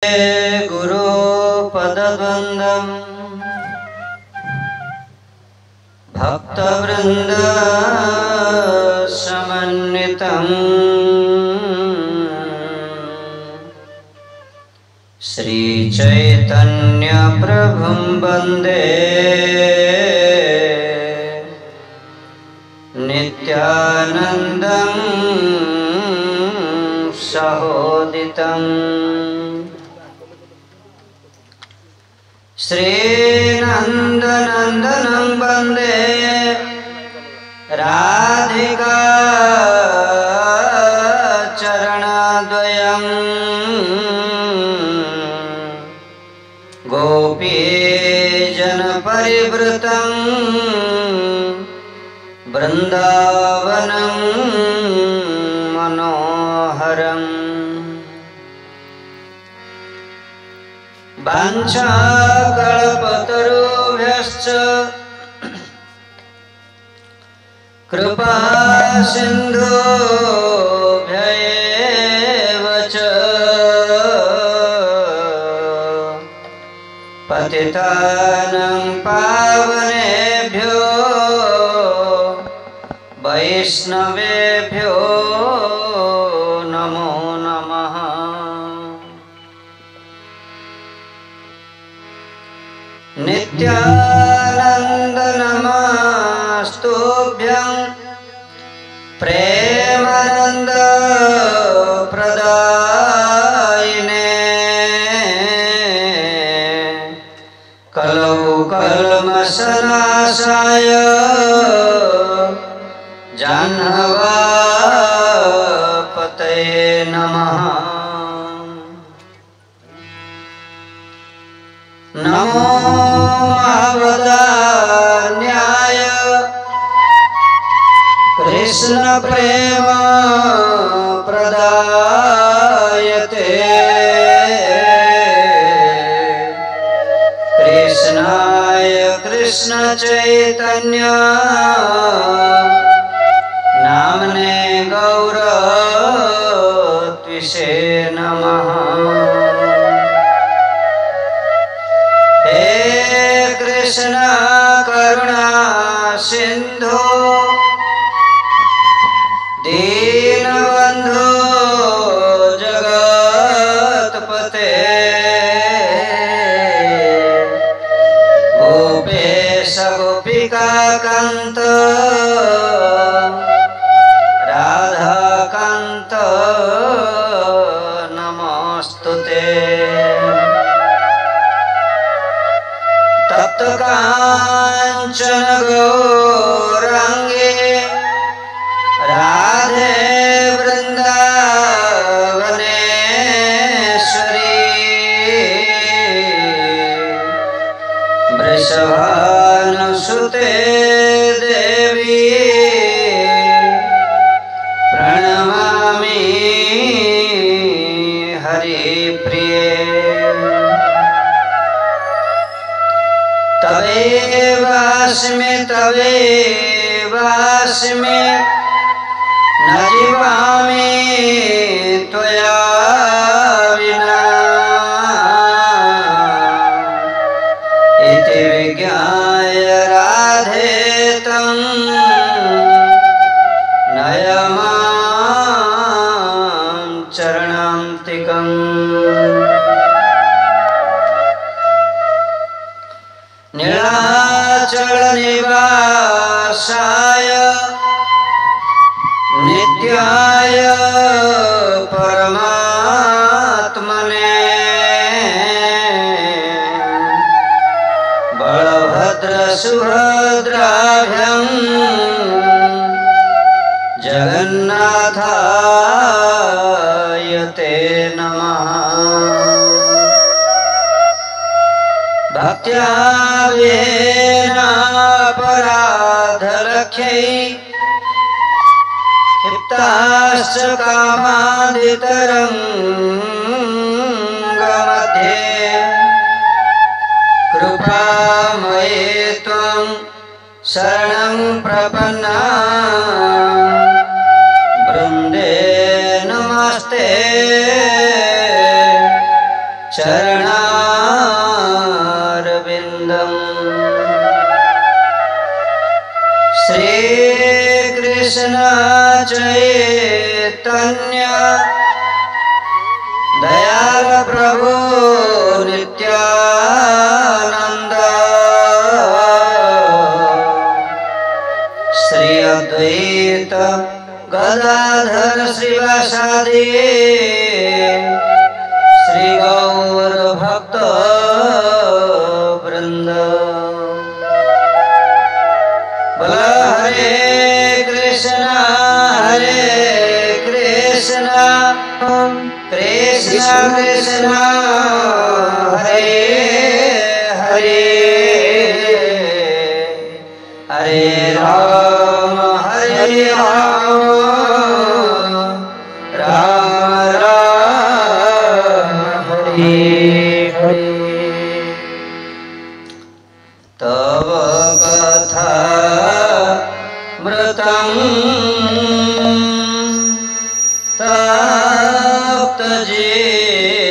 गुरु पदद्वन्द्वं भक्तवृन्द समन्वितं श्री चैतन्य प्रभुं वन्दे नित्यानन्दं सहोदितं श्रीनन्दनन्दनं वन्दे राधिका चरणद्वयं गोपीजनपरिवृतं वृन्दावनं मनोहरम् वाञ्छाकल्पतरुभ्यश्च कृपा सिन्धुभ्यैव च पतितानां पावनेभ्यो वैष्णवेभ्यो नमो नमः। नित्यानन्द नमस्तुभ्यं प्रेमानन्द प्रदायिने कलौ कल्मषनाशाय जाह्नवापतये नमः। नमो महावदान्याय कृष्ण प्रेम प्रदायते कृष्णाय कृष्ण चैतन्य नामने गौरत्विषे नमः। कृष्ण करुणा सिंधु दीनबंधु जगत्पते गोपेश गोपिकाकांत राधाकांत नमोस्तुते। तप्तकाञ्चन गौरांगे राधे वृन्दावनेश्वरी वृषभानुसुते देवी प्रणमामि हरिप्रिये। तवेवास्मि तवेवास्मि न जीवामि त्वया विना इति विज्ञाय राधे तं नयमां चरणान्तिकम्। नीलाचल निवासाय नित्याय परमात्मने बलभद्र सुभद्राभ्यां जगन्नाथाय ते नमः। भक्त्या विहीनापराधलक्ष्यै क्षिप्ताश्च कामादितरङ्गमध्ये कृपामये त्वं शरणं प्रपन्ना वृन्दे नमस्ते चरणारविन्दम् श्री कृष्ण चैतन्य दयाल प्रभु नित्यानंद श्री अद्वैत गदाधर श्रीवासादि श्री गौर भक्त वृंद बोला हरे कृष्ण कृष्ण कृष्ण हरे हरे हरे राम राम राम हरे हरे। तव कथा मृतं तप्त जीवनं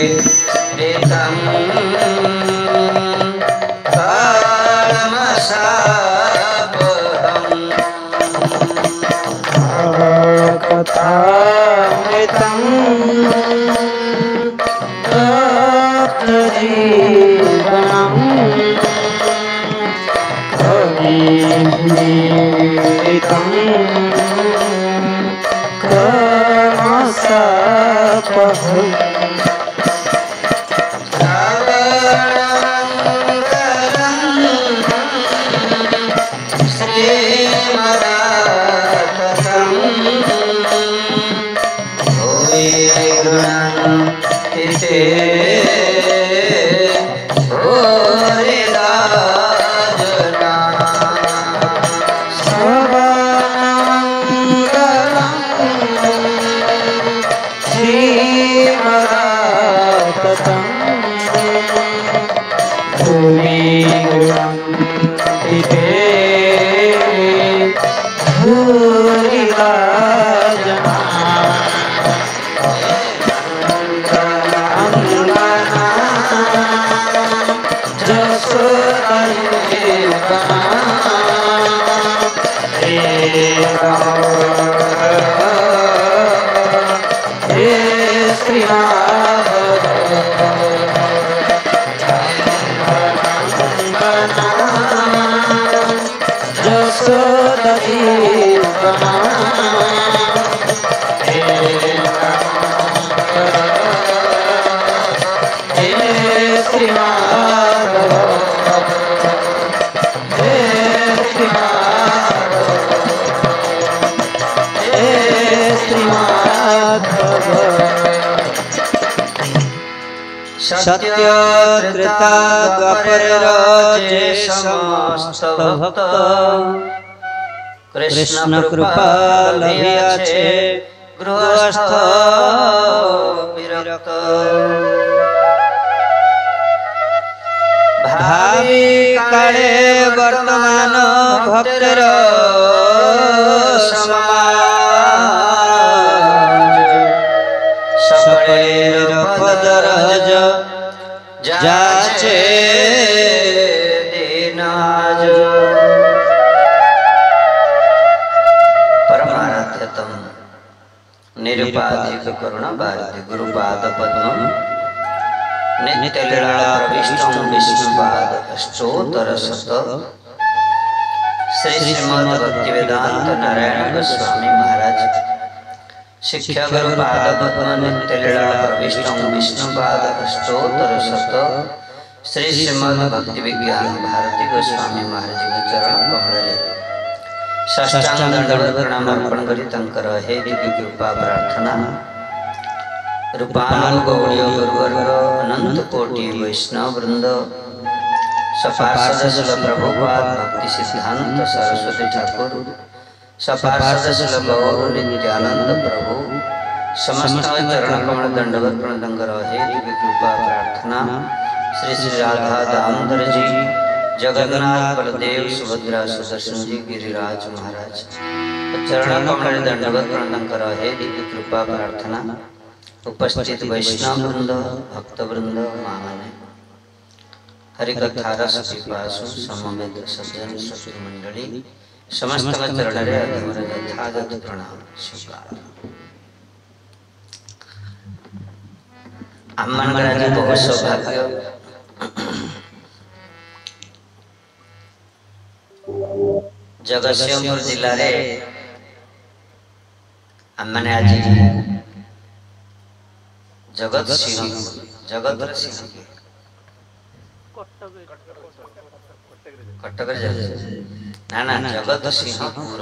कविभिरीडितं कालमशापहम् कथामृतं तप्त जीवनं कविभिरीडितं कालमशापहम् सत्य त्रेता द्वापर जे समस्त भक्त कृष्ण कृपा लभियाछे गृहस्थ विरक्त भावी काले वर्तमान भक्तर समाज सकलेर पदरज जाचे दीनाज परमाराध्यतम निरुपाधिक करुणा भारती गुरुपाद पद्म नित्य लीला प्रविष्टं विष्णुपाद अष्टोत्तर शत श्री श्रीमद् भक्तिवेदांत नारायण गोस्वामी महाराज शिक्षा गुरुपाद पद्म नित्य लीला प्रविष्टं विष्णुपाद अष्टोत्तर शत श्री श्रीमद् भक्ति विज्ञान भारती गोस्वामी महाराज के चरण कमल साष्टांग दंडवत प्रणाम अर्पण करी तंकर हे दिव्य कृपा प्रार्थना रूपानु गौड़ीय गुरुवर्ग अनंत कोटि वैष्णव वृंद सपार्षद श्रील प्रभुपाद भक्ति सिद्धांत सरस्वती ठाकुर सपार्षद श्रील गौर नित्यानंद प्रभु समस्त चरण कमल दंडवत प्रणतम करो हे दिव्य कृपा प्रार्थना श्री श्री राधा दामोदर जी जगन्नाथ बलदेव सुभद्रा सुदर्शन जी गिरिराज महाराज चरण कमल दंडवत प्रणाम करो हे दिव्य कृपा प्रार्थना उपस्थित वैष्णव वृंद भक्त वृंद मामने हरिकथा रस पिपासु समवेत सज्जन श्रुति मंडली समस्त चरण रे अधवर यथागत प्रणाम स्वीकार। आम्मान आज बहुत सौभाग्य जगतसिंहपुर जिले रे आम्माने आज जगत सिंह कटक ना ना जगत सिंहपुर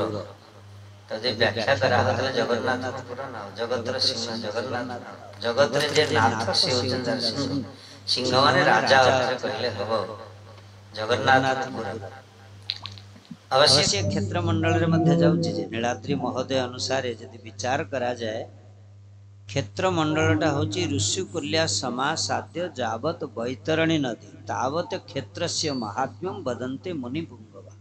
तदे व्याख्या करा होतले जगन्नाथपुर ना जगतर सिंह जगन्नाथ जगत रे जे नाथ से होचन सिंह सिंह माने राजा अर्थ कहले हबो जगन्नाथपुर अवश्य क्षेत्र मंडल मध्य जाऊँ नीलाद्रि महोदय अनुसार यदि विचार करा जाए क्षेत्र मंडलटा हूँ ऋषिकुल्या समासाद्य जावत बैतरणी नदी तावत क्षेत्रस्य महात्म्यम वदन्ते मुनिपुंगवा।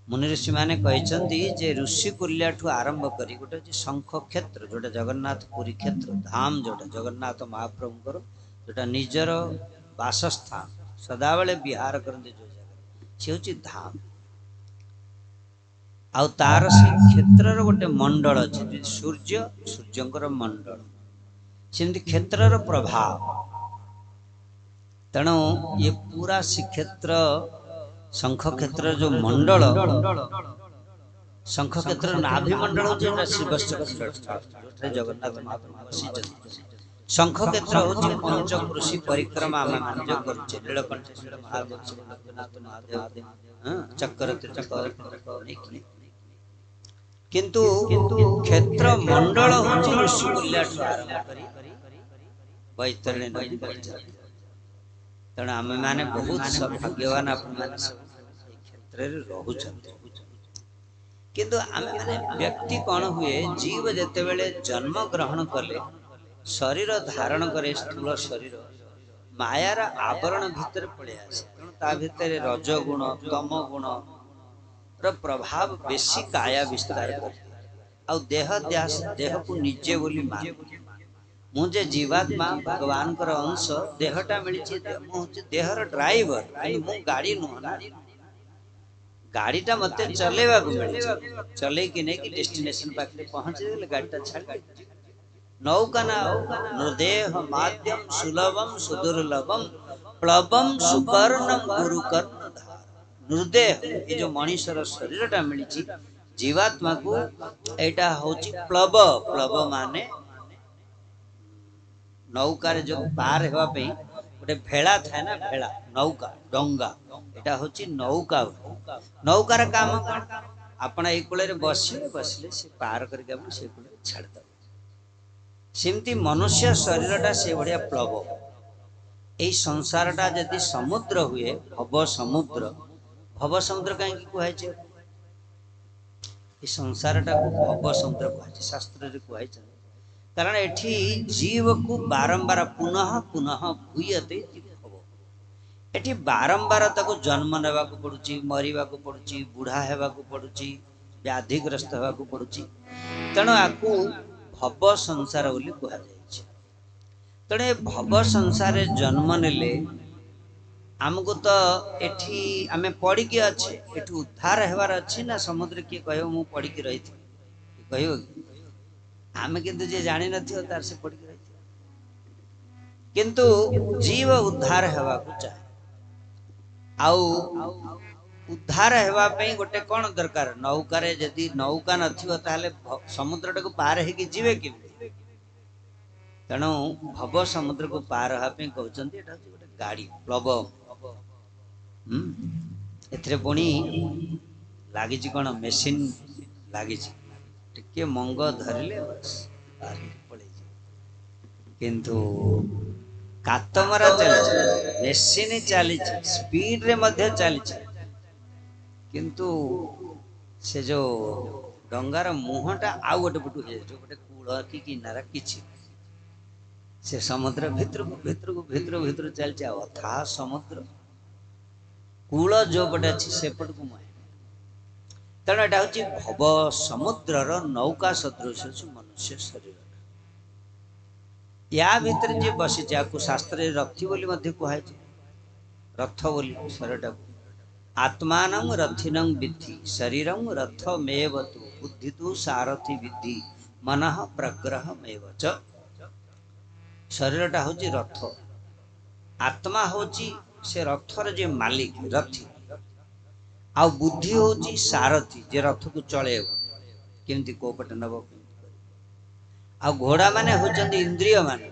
मुनि ऋषि माने कहते जे ऋषिकुल्या आरंभ कर गोटे शंख क्षेत्र जोटा जगन्नाथ पुरी क्षेत्र धाम जोटा जगन्नाथ महाप्रभुंकर जोटा निजर बासस्थान सदाबले विहार करते जो से हूँ धाम आउ तार से क्षेत्र गोटे मंडल अच्छे सूर्य सूर्यंकर मंडल सेमती क्षेत्र प्रभाव तेणु ये पूरा श्रीक्षेत्र शंख क्षेत्र जो मंडल शंख क्षेत्र नाभि मंडल जगन्नाथ महाप्रभु शंख क्षेत्र हूँ पंचकृषि परिक्रमा नीलकंठेश्वर महादेव चक्र किंतु क्षेत्र मंडल हूँ ऋषिकुल्या बैतरणी नदी तेणु आम मैंने बहुत सौभाग्यवान क्षेत्र किंतु आम व्यक्ति कौन हुए जीव जेते बेले जन्म ग्रहण कले शरीर धारण करे स्थूल शरीर मायार आवरण भितर पड़े आसे ता भितर रजगुण तम गुण प्रभाव बेसी काया विस्तार कर देह को निजे बोली मान मुझे जीवात्मा भगवान कर अंश देहटा मिली देहर ड्राइवर मु गाड़ी नुह गाड़ीटा मत चलेवा चले कि नहीं कि डेस्टिनेशन पाखे पहुंचे गाड़ीटा छाड़ नौका ना नृदेह माध्यम सुलभम सुदुर्लभम प्लवम सुपर्णम गुरुकर्म नृदेह ये जो मनुष्यर शरीरटा मिली जीवात्मा को एटा होची प्लव प्लव माने नौकार जो पार हेवा पे गोटे भेड़ा थाए ना भेड़ा नौका डंगा एटा होची नौका नौकार काम आपण ए कूले बसिले बसिले से पार करके आपण से कूले छाड़ दे सेमती मनुष्य शरीरटा से बढ़िया प्लव ए संसारटा यदि समुद्र हुए भव समुद्र कहीं कहुए संसारटा को भव समुद्र कहुए शास्त्र कहुए कारण एठी जीव को बारंबार पुनः पुनः भूयते एठी बारंबार ताको जन्म नेबा को पड़ुची मरिबा को पड़ुची बुढ़ा हेबा को पड़ुची व्याधिग्रस्त हेबा को पड़ुची तेणु आकु भव संसार बोली कहुए तेणु भव संसार जन्म नेले आमको तो एठी आमे पढ़ी के अच्छे एठी उद्धार हेबार अच्छी ना समुद्र किए कहो मु पढ़ी के रही थी कहो आमे किंतु जे जानी नथियो तार से पढ़ी के रही किंतु जीव उद्धार हेबा को चाहे आउ उद्धार हेबा पई गोटे कोन दरकार नौकारे यदि नौका नथियो ताले समुद्र को पार हे के जीवे कि तेणु भव समुद्र को पार हेबा पई कहउचंती एटा गोटे गाड़ी प्लव एथरे पुणी लागी कौन मेसीन लागी टिके मंग धरले बस पड़े किंतु कातमरा चली मेसीन चली स्पीड रे मध्य चली किंतु से जो डंगार मुहटा आउ गोटे पटू गोटे कूल कि किनारा किछि से समुद्र भितर चलती अथा समुद्र कूल जो पटे अच्छी सेपट को मुहे तेणु एटा हूँ भव समुद्रर नौका सदृश मनुष्य शरीर या भितर जे बसी जाकू शास्त्र रथी बोली कहुए रथ बोली शरीर आत्मान रथिनं विद्धि शरीरं रथमेव तु बुद्धि तु सारथी विद्धि मन प्रग्रहमेव च शरीरटा हूँ रथ आत्मा हूँ से रथर जे मालिक रथी आ बुद्धि हूँ सारथी जे रथ को चलेब केमती कोपटे नब आ घोड़ा माने होचंदी इंद्रिय माने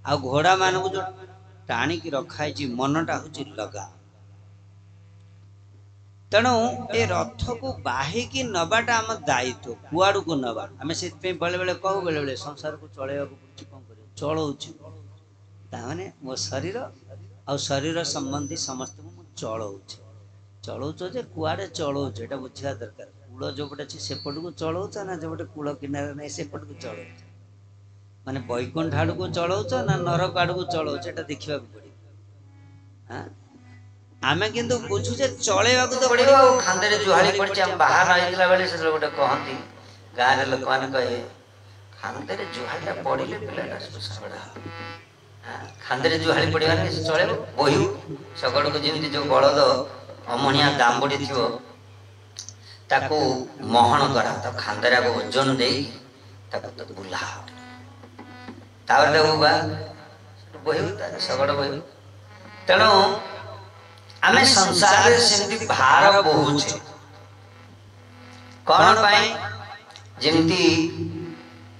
आ घोड़ा मान को जो टाणी की रखाई मनटा हूँ लगा तेणु ए रथ को बाहिकी नबाटा आम दायित्व कुआड़ को नबा आम से बेले बेले कहू बेले बेले संसार को चलैया कौन कर चलाऊँ मो शरीर आ शरीर संबंधी समस्त को चलाऊँ चलाऊच जे कुआड़े चलाऊच एटा बुझा दरकार कूल जो पटे अच्छे सेपट को चलाऊच ना जो पटे कूल किनारे नहीं सेपट को चलाऊच माने बैकुंठ आड़ को चलाऊच ना नरक आड़ को चलाऊच एटा देखा पड़े हाँ आमे किंतु बुझु जे चलेबा तो पड़िबो खांदरे जुहाली पड़छ हम बाहर आइतला बेले से गोटे कहंती गाँ रे लोक मान कहे खांदरे जुहालीटा पड़िले पिलाटा सबड़ा हां खांदरे जुहाली पड़िबा ने से चलेबो बोहिउ सगड़ को जेंति जो बळद अमणिया दामबडी थिवो ताको मोहन करा त खांदरा को ओजन देई ताको तो बुला तावर देबा बोहिउ त सगड़ बोहिउ तेणु आमे संसार से भार बहुचे कौन पाए जेमती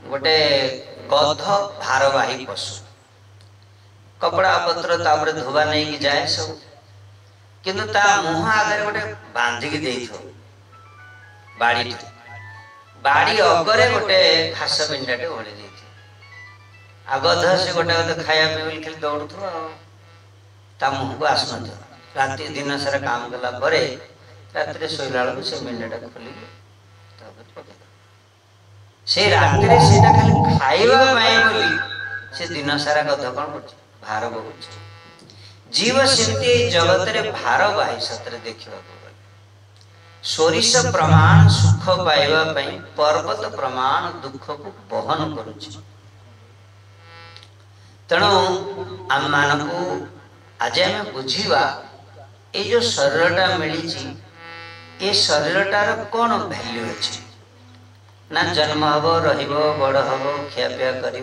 गोटे गध भारवाही पशु कपड़ा पत्र तापर धोबा नहीं कि जाए सब किंतु ता मुह आगे गोटे बांधिकी देइथो बाड़ी बाड़ी अगरे गोटे घास पिंडाटे ओढ़ी देइथो आ गध से गोटे गोटे खाया पे खाली दौड़ुथो ता मुह को आसुन राति दिन सारा काम कला परे रात्रि सोइला बेलू से मेंढाटा खोली से रात्रि सेटा खाली खाइबा पाए बोली से दिन सारा कथा कौन कर भार बहुत जीव सेमती जगत रे भार बाही सतरे देखिबा सोरिष प्रमाण सुख पाइबा पई पर्वत प्रमाण दुख को बहन करूछि तेणु आम मानकू आज आम बुझीबा ये जो शरीरटा मिली ये शरीरटार कौन वैल्यू अच्छे ना जन्म हम रड़ हम खियापिया कर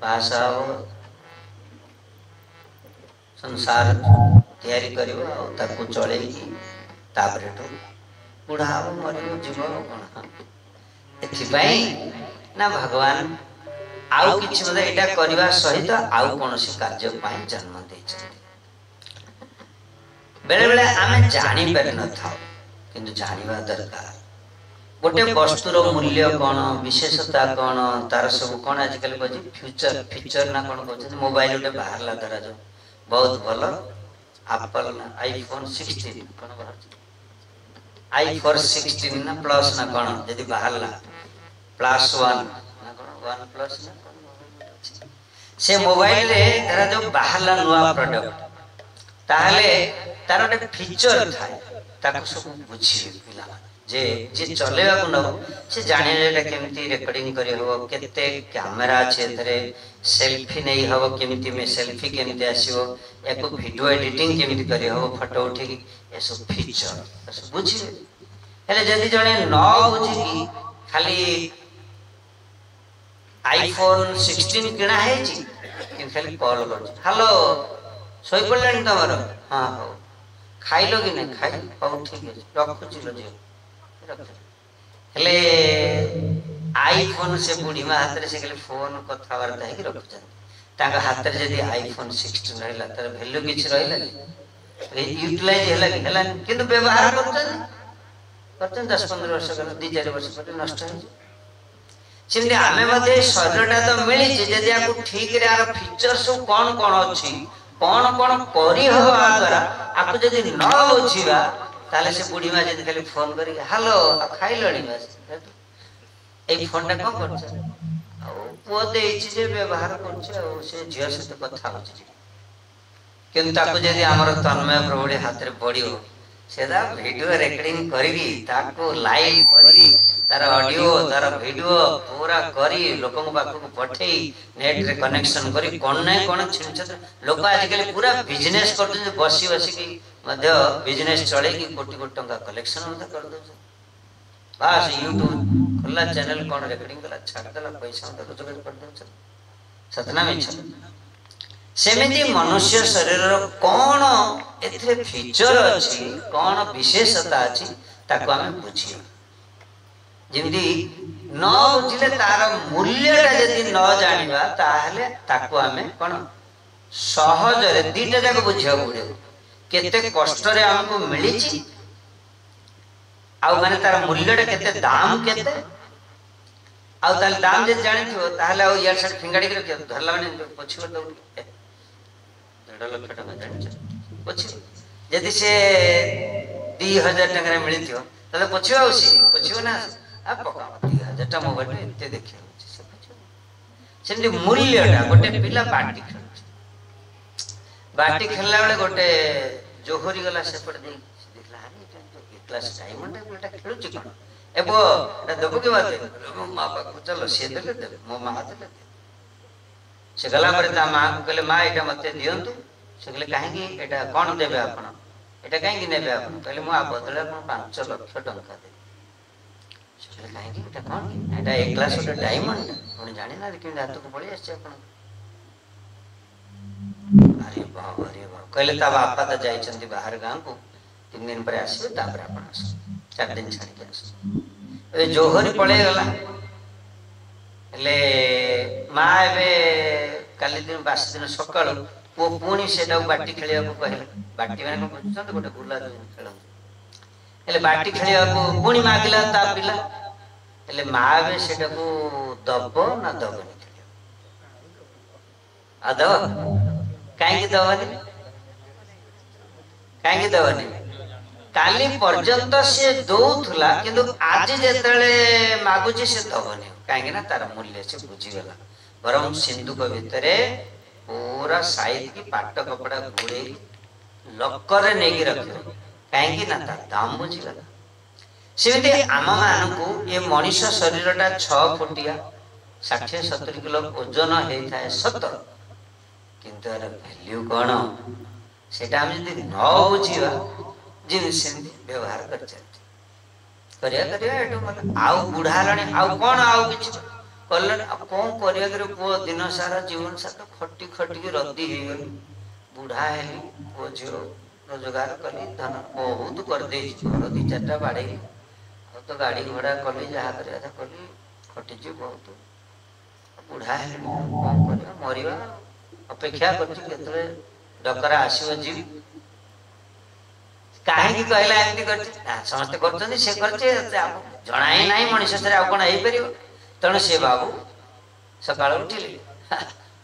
भाषा हम संसार तैयारी कर चल बुढ़ा हम मर जीव कौन एना भगवान आउ कि यहाँ करने सहित आउ कौन कार्य जन्म दे बेले बेले आमे जानी पार न था किंतु जानिबा दरकार गोटे वस्तुर मूल्य कौन विशेषता कौन तार सब कौन आजिकल कह फ्यूचर फीचर ना कौन कह मोबाइल गोटे बाहर तारा जो बहुत भल एप्पल आईफोन 16 कौन बाहर आईफोन 16 ना प्लस ना कौन यदि बाहर प्लस 1 ना कौन 1 प्लस ना कौन से मोबाइल रे तारा जो बाहर नुआ प्रोडक्ट ताहले तार गोटे फीचर थाए ताको सब बुझी पिला जे जे चलेबा को न से जाने एटा केमती रिकॉर्डिंग करी हो केते कैमरा छै एथरे सेल्फी नहीं हो केमती में सेल्फी केमती आसीबो एको वीडियो एडिटिंग केमती करी हो फोटो उठी ए सब फीचर सब बुझी हेले जदी जने न बुझी की खाली आईफोन 16 किना है जी कि खाली कॉल कर हेलो सोई पड़लानी तमर हाँ हो खाइल कि नहीं खाई हूँ ठीक है रखुची हेले आईफोन से बुढ़ी माँ हाथ से खाली फोन कथबार्ता है रखुच्च हाथ में जब आईफोन 16 रहा तार भैल्यू किसी रहा यूटिलाइज है कि व्यवहार कर 10-15 वर्ष गला 2-4 वर्ष पर नष्ट सेमती आम शरीरटा तो मिली जदि आपको ठीक यार फीचर सब कौन कौन अच्छी कौन कौन करी हवा द्वारा आपको जदि न बुझीबा ताले से बुढ़ी माँ जदि खाली फोन करी हेलो खाइलणी बस ए फोन टा कौन कर पुओ देछि जे व्यवहार करछ से झियो सहित कथा होछि किंतु ताको जदि हमर तन्मय प्रभुडी हाथ रे पड़ियो सेदा वीडियो रिकॉर्डिंग करी ताको लाइव करी तार ऑडियो तार वीडियो पूरा करी लोकन पाखु को पठेई नेट रे कनेक्शन करी कोन नै कोन छिन लोक आजिकल पूरा बिजनेस करते बसी बसी की मध्य बिजनेस चले की कोटी कोटी टंका कलेक्शन मत कर दो बस यूट्यूब खुला चैनल कोन रिकॉर्डिंग कला छाड़ देला पैसा मत रोजगार कर दो सतना मिछ सेमिति मनुष्य शरीर कौन एथे फीचर अछि कौन विशेषता अछि ताको हम बुझी जेमि न बुझिले तार मूल्यटा यदि न जानिबा ताहले ताको हमें कोन सहज रे दीटा जाक बुझिया पड़े केते कष्ट रे हमको मिली छी आ माने तार मूल्यटा केते दाम केते आ ताल दाम जे जानि थियो ताहले आ यार साइड फिंगाडी के धरला माने पछिव दौड़ 1.5 लाख टका जानि पछि यदि से 2000 टका मिली थियो तले पछिव ना आ पका 2000 टा मोबाइल में एते देखि से पछिव सेndi मूल्यटा गोटे पिला बाटी खेलला बेले गोटे जोहरी गला से पड़ दे देखला हानी तो क्लास डायमंड बेटा खेलु छी कोन एबो एटा दबो के बात मो मां बाप चलो से दे मो मां दे से गला पर ता मां को कहले मां एटा मते दियंतु से कहले काहेकी एटा कोन देबे आपण एटा काहेकी नेबे आपण कहले मो आ बदले आपण 5 लाख टका दे से कहले काहेकी एटा कोन एटा एक क्लास ओटा डायमंड कोन जाने ना कि हाथ को पड़ी आछे आपण अरे बाबा कहले ता बापा त जाई चंदी बाहर गांव को 3 दिन पर आसी तापर आपण आस 4 दिन छाड़ी के आस ए जोहरी पळे गला ले मा एबे काली दिन 22 दिन सकाळ वो पुणी सेटा बाटी खेलिया को कहले बाटी माने बुझछन गोटे गुला खेलन एले बाटी खेलिया को पुणी मागिला ता पिला एले मा एबे सेटा को दबो ना दबनी खेलिया आ दब काहे दबनी काली पर्यंत से दौथला किंतु आज जेतले मागुची से दबनी काहे ना तार मूल्य से बुझी गला बरम सिंधु को भीतरे पूरा साइड की पाट कपड़ा घोड़े लक्कर रे नेगी रखियो काहे कि ना तार दाम बुझी गला सेमिति आम मानकू ये मनुष्य शरीरटा 6 फुटिया 60-70 किलो ओजन हेइथाय सत किंतु यार वैल्यू कौन सेटा हम यदि न बुझिबा जिनसे व्यवहार कर चलते करिया एटो मतलब आउ बुढ़ालणी आउ कौन आउ किछ कलन अब कौन करिया करे पो दिन सारा जीवन सारा खट्टी खट्टी के रद्दी हे गली बुढ़ा हेली पो जो रोजगार कली धन बहुत कर दे घर 2-4टा बाड़ी तो गाड़ी घोड़ा कली जहा करे था कली खटी जी बहुत बुढ़ा हेली कौन करिया मरिबा अपेक्षा करछि केतरे डकरा आसीव जी काहे की कहला एंती करछि समस्त करछन से करछे जणाई नाही मनुष्य सरे आ कोन हेई परियो तण से बाबू सकाळ उठिले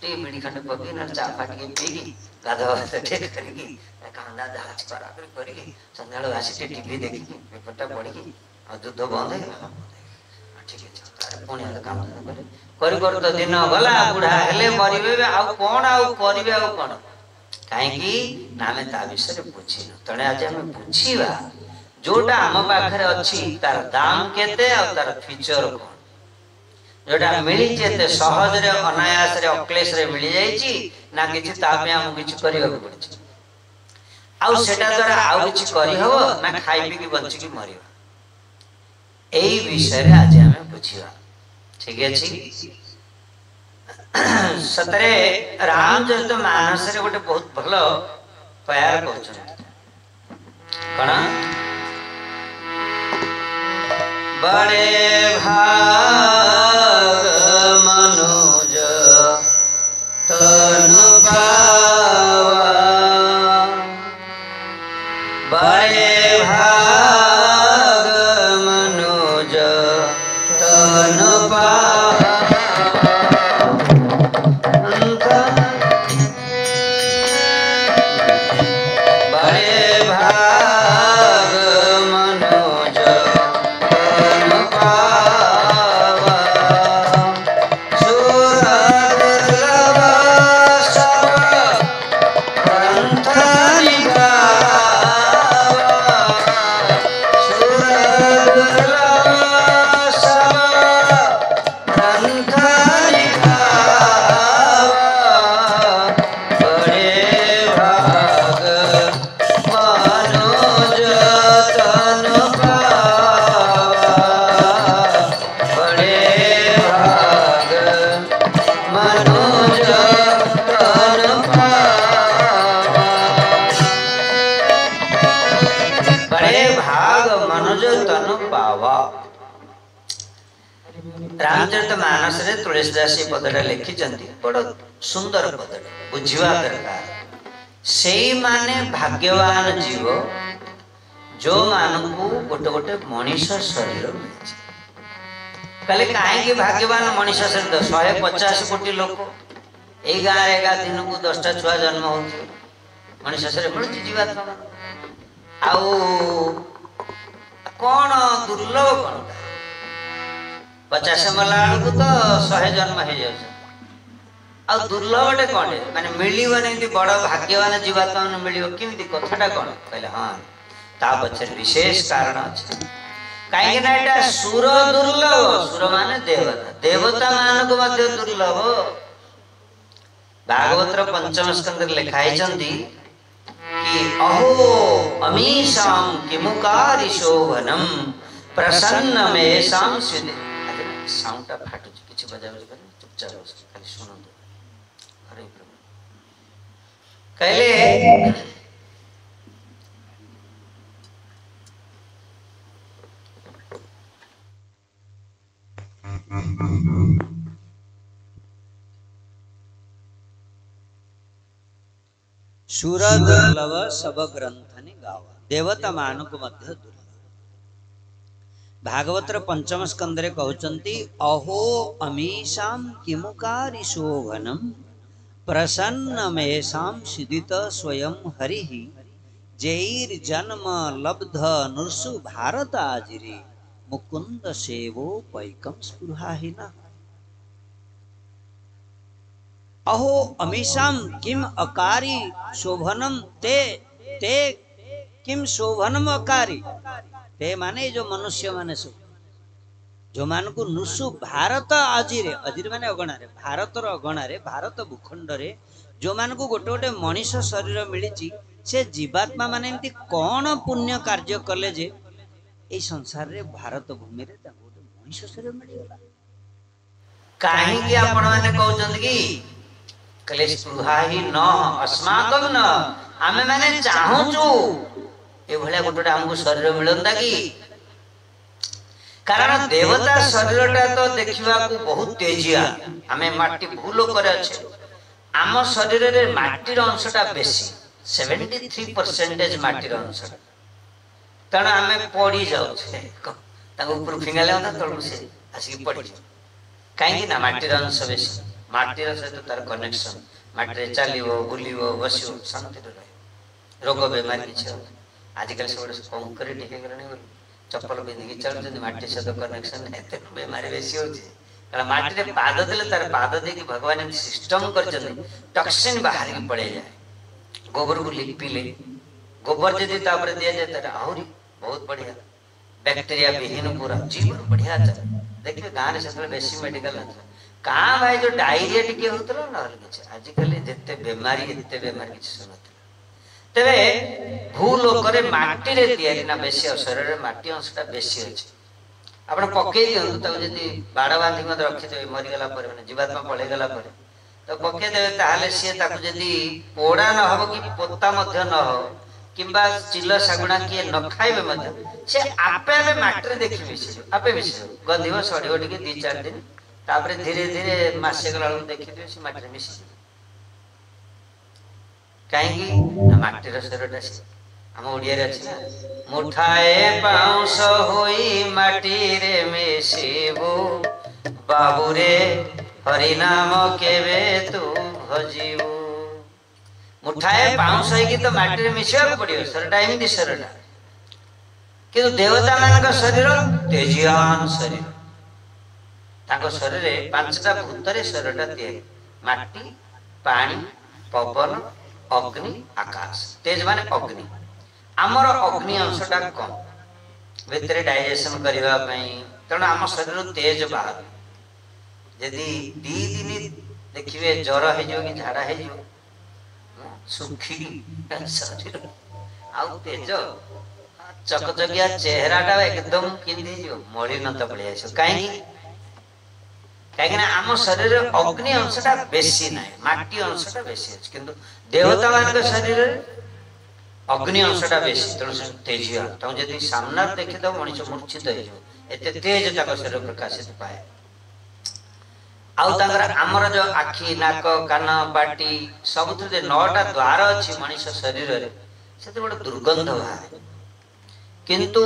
टी बीड़ी खंड पकी न चा फाटी पीगी गाधवा ठेक करिकी कांदा दाच करा करिकी संध्याळ आसी टीवी देखिकी पेपरटा पढिकी आ युद्ध बंद है ठीक है पुणी काम करे कर तो दिन गला बुढ़ा हेले मरिबे आ कोन आ करिवे आ कोन काहे की नामे ता विषय बुझी न तणे आज हम बुझीवा जोटा हम पाखरे अछि तार दाम केते आ तार फीचर कोन जोटा मिली जेते सहज रे अनायास रे अक्लेश रे मिली जाई छी ना किछि ता पे हम किछि करिवा पड़छि आ सेटा द्वारा आ किछि करि हबो ना खाइ पी की बंची की मरिवा एई विषय रे आज हम बुझीवा ठीक अछि सतरे रामचरित मानस रे गोटे बहुत भलो प्यार करछन कणा बड़े भाग मनुज तनु पावा बड़े भाग मनुज तनु पावा रामचरित मानस रे तुलसीदास पदटा लिखिଛନ୍ତି बड़ सुंदर पदटा बुझिवा दरकार से माने भाग्यवान जीव जो मानकू गोटे गोटे मनीष शरीर मिले कहले कहीं भाग्यवान मनीष शरीर 150 कोटी लोक यही गाँव एका दिन को 10टा छुआ जन्म हो मनीष शरीर मिलूँ जीवात्मा आउ कौन दुर्लभ कौन 50 मला को तो 100 जन्म हो जाए आ दुर्लभटे कौन माने मिलने बड़ भाग्यवान जीवात्मा मिल केमी कथाटा कौन कहले हाँ ता पछे विशेष कारण अच्छे कहीं सुर दुर्लभ सुर माने देवता देवता मान को मध्य दुर्लभ भागवतर पंचम स्कंद लिखाई कि अहो अमीशाम किमुकारी शोभनम प्रसन्न मेषाम सुदे साउंडटा फाटु किछि बजा बजा चुपचाप खाली सुनो हरे प्रभु कहले सुर दुर्लभ सब ग्रंथनि गावा देवता मानक मध्य दुर्लभ भागवतर पंचम स्कंद रे कहउचंती अहो अमीशाम किमुकारी शोभनम प्रसन्न मेषाम सिदित स्वयं हरिः जैर जन्म लब्ध नुर्सु भारत आजिरे मुकुंद सेवो पैकम स्पृहाहिना अहो अमीशाम किम अकारी शोभनम ते ते किम शोभनम अकारी ते माने जो मनुष्य माने सब जो मान को नुसु भारत आजिरे अजिरे माने अगणा रे भारत रो अगणा रे भारत भूखंड रे जो मान को गोटे गोटे मनीष शरीर मिली से जीवात्मा माने एमती कौन पुण्य कार्य कले जे ए संसार रे भारत भूमि रे ता गोटे मनीष शरीर मिली गला काहे कि आपण माने कहउचंद कि कले स्पृहा ही न अस्माकम न आमे माने चाहूचू ए भले गोटे हमको शरीर मिलंदा कि कारण देवता शरीरटा तो देखिबा को बहुत तेजिया आमे माटी भूलो करे अछि आम शरीर रे माटीर अंशटा बेसी 73% माटीर अंश तण आमे पड़ी जाउ छे ताको ऊपर फिंगाले ना तळु से आसी पड़ी काहे ना माटीर अंश बेसी माटीर सहित तार कनेक्शन माटी चलो बुलो बस शांति रहे रोग बेमारी किसी आजिकल सब कंक्रीट हो गला चप्पल पिंधिकी चलते माटी सहित कनेक्शन एत बेमारी बेसी हो माटी पाद देले तार पाद देकी भगवान सिस्टम कर टक्सिन बाहर की पड़े जाए गोबर को लिपिले गोबर जदि दिया जाए तो आहरी बहुत बढ़िया बैक्टेरिया विहीन पूरा जीवन बढ़िया चले देखिए गाँव में से बेसी मेडिकल कहाँ भाई जो डायरिया टिके होतलो न कि आजिकल जिते बेमारी किसी सुनते तेरे भूल करे माटी रे तैयारी ना बेसी शरीर रे माटी अंशटा बेसी अछि आपण पकई दियंतु ताको जदी बाड़ बांधी मत रखि देबे मरि गला पर माने जीवात्मा पळे गला पर तो पकई देबे ताहाले से ताको जदी पोड़ा न हबो कि पोता मध्य न हो किंबा चिल्ल सागुणा किए न खाइबे मध्य से आपे आपे माटी रे देखि मिसी आपे मिसी गंधिव सड़ियो टिके 2-4 दिन तापरे धीरे धीरे मासे गला देखि से माटी रे मिसी कहीं माटीर शरीरटा से आम ओडिया मुठाए पाउस होई माटी रे मिसिबु बाबुरे हरि नाम केबे तू भजिबु मुठाए पाउस होई तो माटी रे मिसिबा पड़ियो शरीरटा एमिति शरीरटा किंतु देवता मानक शरीर तेजियान शरीर ताको शरीर रे 5टा भूतरे शरीरटा तैयारी माटी पानी पवन अग्नि आकाश तेज माने अग्नि आमर अग्नि अंशटा कम भितर डाइजेशन करबा पई तण आम शरीर तेज बाहर यदि 2 दिन देखिए ज्वर हो जो कि झाड़ा हो जो सुखी शरीर आउ तेज चकचकिया चेहराटा एकदम किंदी जो मलिनता पड़े आइसो काहे कहीं आम शरीर अग्नि अंशटा बेसी ना माटी अंशटा बेसी अच्छे किंतु देवता मान शरीर अग्नि अंशटा बेसी तेणु तेजिया तुम जब सामने देखीद मनीष मूर्छित एते तेज तक शरीर प्रकाशित पाए आउ तांगर हमर जो आखी नाक कान पाटी सब जे 9टा द्वार अछि मनुष्य शरीर रे सेते बड़ दुर्गंध बाहर किंतु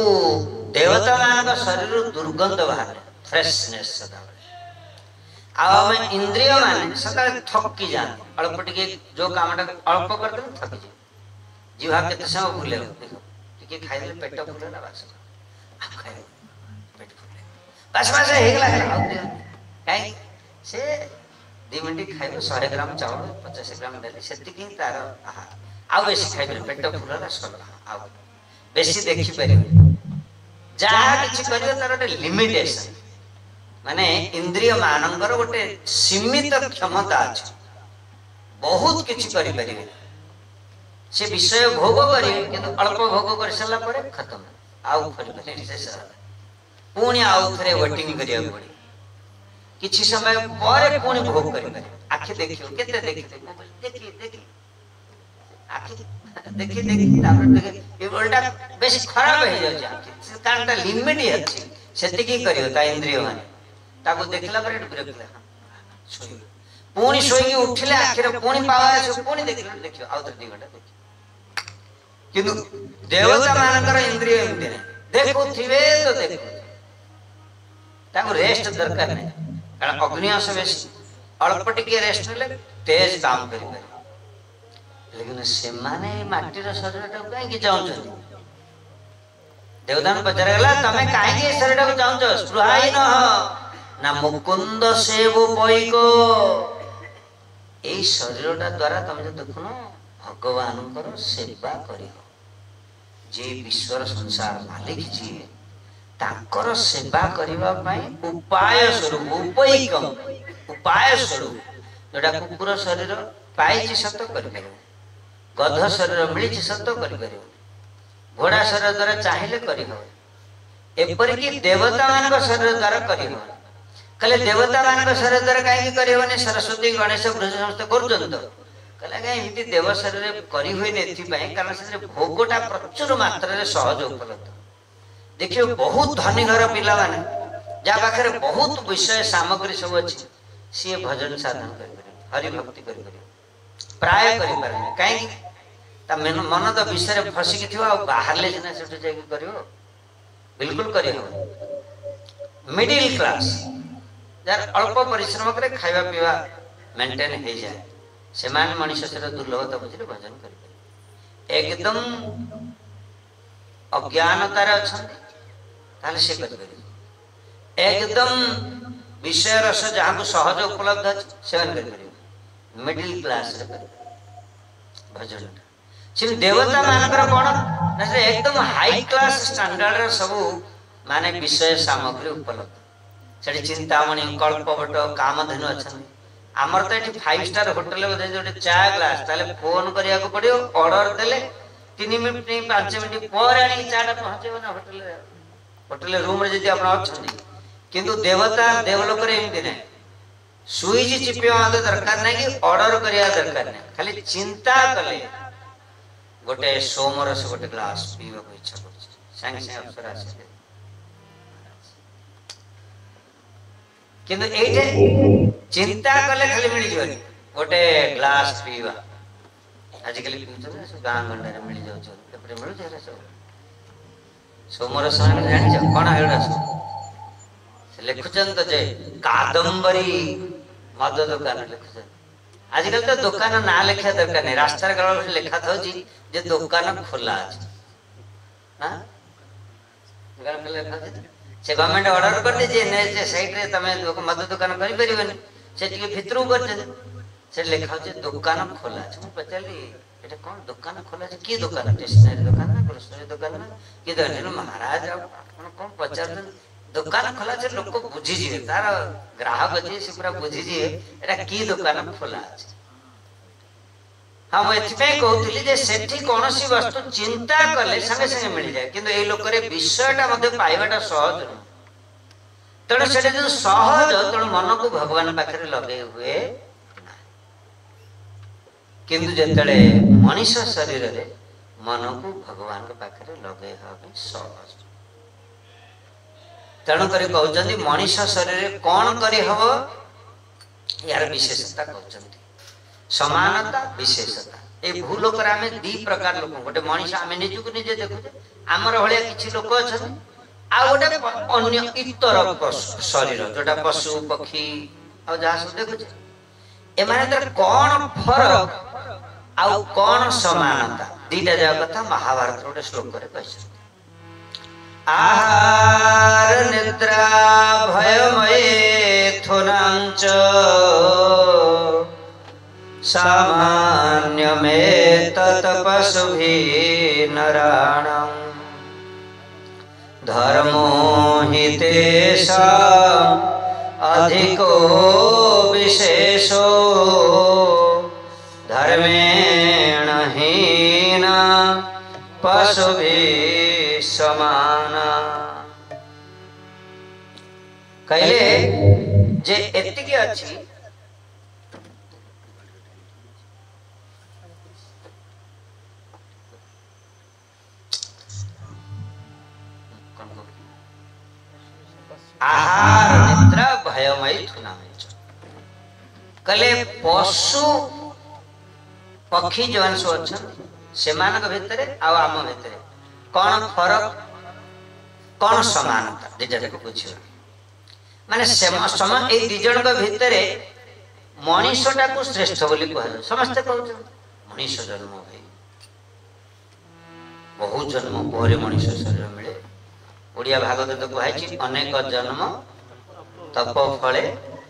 देवता मान शरीर दुर्गंध बाहर फ्रेशनेस सदा हम इंद्रिय मान सदा थकी जाते अल्प टिके जो कामटा अल्प करते थकी जाए जीवा केते समय भूले देखो टिके खाइले पेट फुले ना बस आप खाइ पेट फुले बस बस हे गला काई से 2 मिनिट खाइबो 100 ग्राम चावल 50 ग्राम डाली सेति की तार आहा आ बेसी खाइबे पेट फुलला सरला आ बेसी देखि परिबे जहा किछि करियो तार लिमिटेशन माने इंद्रिय मानंगर गोटे सीमित क्षमता अछि बहुत किछि करि परिबे से विषय भोग करिबे किंतु अल्प भोग कर सला परे खत्म आउ करि परिबे से सर पुणी आउ थरे वेटिंग करिया पड़े किछि समय परे पुणी भोग करि परिबे आखि देखियो केते देखि देखि देखि आखि देखि देखि तापर देखि ए उल्टा बेसी खराब हो जाय छै कानटा लिमिट अछि सेति की करियो ता इंद्रिय माने ताको देखला पर बिरकला सोई पुणी सोई उठिले आखिर पुणी पावा सो पुणी देखियो देखियो आउ 2 घंटा देखियो किंतु देवता मानकर इंद्रिय एमते देखो थिवे तो देखो ताको रेस्ट दरकार नहीं कारण अग्नि बेसी अल्प टिके रेस्ट ले तेज काम करि पारे लेकिन से माने माटीर शरीर टा काहे कि जाउछ देवदान पचार गला तमे काहे कि शरीर टा जाउछ स्पृहाई न ना मुकुंद सेव पैको ए शरीरटा द्वारा तुम जो देखुन भगवान कर सेवा करियो जे विश्वर संसार मालिक जी ताकर सेवा करिवा पई उपाय स्वरूप उपैकम उपाय स्वरूप जोटा कुकुर शरीर पाइछि सत करि परियो गध शरीर मिलिछि सत करि परियो घोड़ा शरीर द्वारा चाहिले करि हो एपरि कि देवता मान शरीर द्वारा करि हो कले देवता मान शरीर द्वारा काहे करि होने सरस्वती गणेश बृहस्पति समस्त करजंत कले काहे इति देव शरीर करि होय नेथि पई कारण से भोगटा प्रचुर मात्रा रे सहज उपलब्ध देखियो बहुत धनी घर पिला माने जा पाखरे बहुत विषय सामग्री सब अछि से भजन साधन करि परियो हरि भक्ति करि परियो प्राय करि परने काहे ता मन तो विषय रे फसी कि थियो आ बाहर ले जने सेठ जाई करियो बिल्कुल करि हो मिडिल क्लास यार अल्प परिश्रम करे खाइबा पीवा मेंटेन हे जाए से मान मनुष्य से दुर्लभता बुझले भजन करि एकदम अज्ञानतार अछन ताले से करि एकदम विषय रस जहां को सहज उपलब्ध अछि सेवन करि मिडिल क्लास रे करि भजन से देवता मानकर कोन से एकदम हाई क्लास स्टैंडर्ड रे सब माने विषय सामग्री उपलब्ध सेठी चिंतामणि कल्पवट कामधेनु अछन हमर त एठी 5 स्टार होटल बदे जोटे चाय ग्लास ताले फोन करिया को पड़ियो ऑर्डर देले 3 मिनिट 5 मिनिट पर आनी चाटा पहुंचेबो ना होटल रूम रे जदी आपण अछन किंतु देवता देवलोक रे एमति नै सुईजी चिपियो आद दरकार नै कि ऑर्डर करिया दरकार नै खाली चिंता कले गोटे सोमरस गोटे ग्लास पीवा को इच्छा करछ संग संग अवसर आसे किंतु एजे चिंता कले खाली मिल जोनी गोटे ग्लास पीवा आजिकल पीउछ गां गंडा रे मिल जाउछ एपरे मिल जे रे सब सोमर सन जानि छ कोन हेडा से लिखुचन त जे कादंबरी मद दुकान लिखुचन आजिकल तो दुकान ना लिखा दरकार नहीं रास्ता गळ लिखा था जी जे दुकान खुला अछि हां दुकान खुला लिखा से गवर्नमेंट ऑर्डर कर दे जे ने जे साइड रे तमे मद दुकान करि परिबनी से टिके भितरू कर दे से लिखा जे दुकान खोला छ पचली एटा कोन दुकान खोला छ की दुकान स्टेशनरी दुकान ना ग्रोसरी दुकान ना की दने महाराज आपण कोन पचार दुकान खोला छ लोक बुझी जे तार ग्राहक जे से पूरा बुझी जे एटा की दुकान खोला छ हम एथि पे कहउतली जे सेठी कोनोसी वस्तु चिंता करले संगे संगे मिल जाए किंतु ए लोक रे विषयटा मध्ये पाइबाटा सहज न तण सेटे जो सहज तण मन को भगवान पाखरे लगे हुए किंतु जेतले मनुष्य शरीर रे मन को भगवान के पाखरे लगे हबे सहज तेणुक कहते मनीष शरीर कौन करी हब यार विशेषता कहते समानता विशेषता। ये भूल आम दी प्रकार लोक गोटे मनीष आम निजक निजे देखुचे आमर भाया किसी लोक अच्छा आ गोटे अन्य इतर शरीर जोटा पशु पक्षी आ जहाँ सब देखुचे एम कौन फरक आउ कौन समानता दीटा जाक कथा महाभारत गोटे श्लोक कही आहार निद्रा भयमये थुनांच सामान्यमेत तपस्वी नराणां धर्मो हि तेषाम् अधिको विशेषो धर्मेण हीना पशुभिः समाना। कहले जे एतिके अछि आहार निद्रा भयमयी थुनामय कहले पशु पक्षी जो अच्छा से भितर आम भितर कौन फरक कौन समानता दीटा जाक बुझ माने समान ए दिजन भितर मनीषटा को श्रेष्ठ बोली कह समस्ते कहते मनीष जन्म भाई बहुत जन्म पर मनीष शरीर मिले ओडिया भागवत तो कही अनेक जन्म तप फले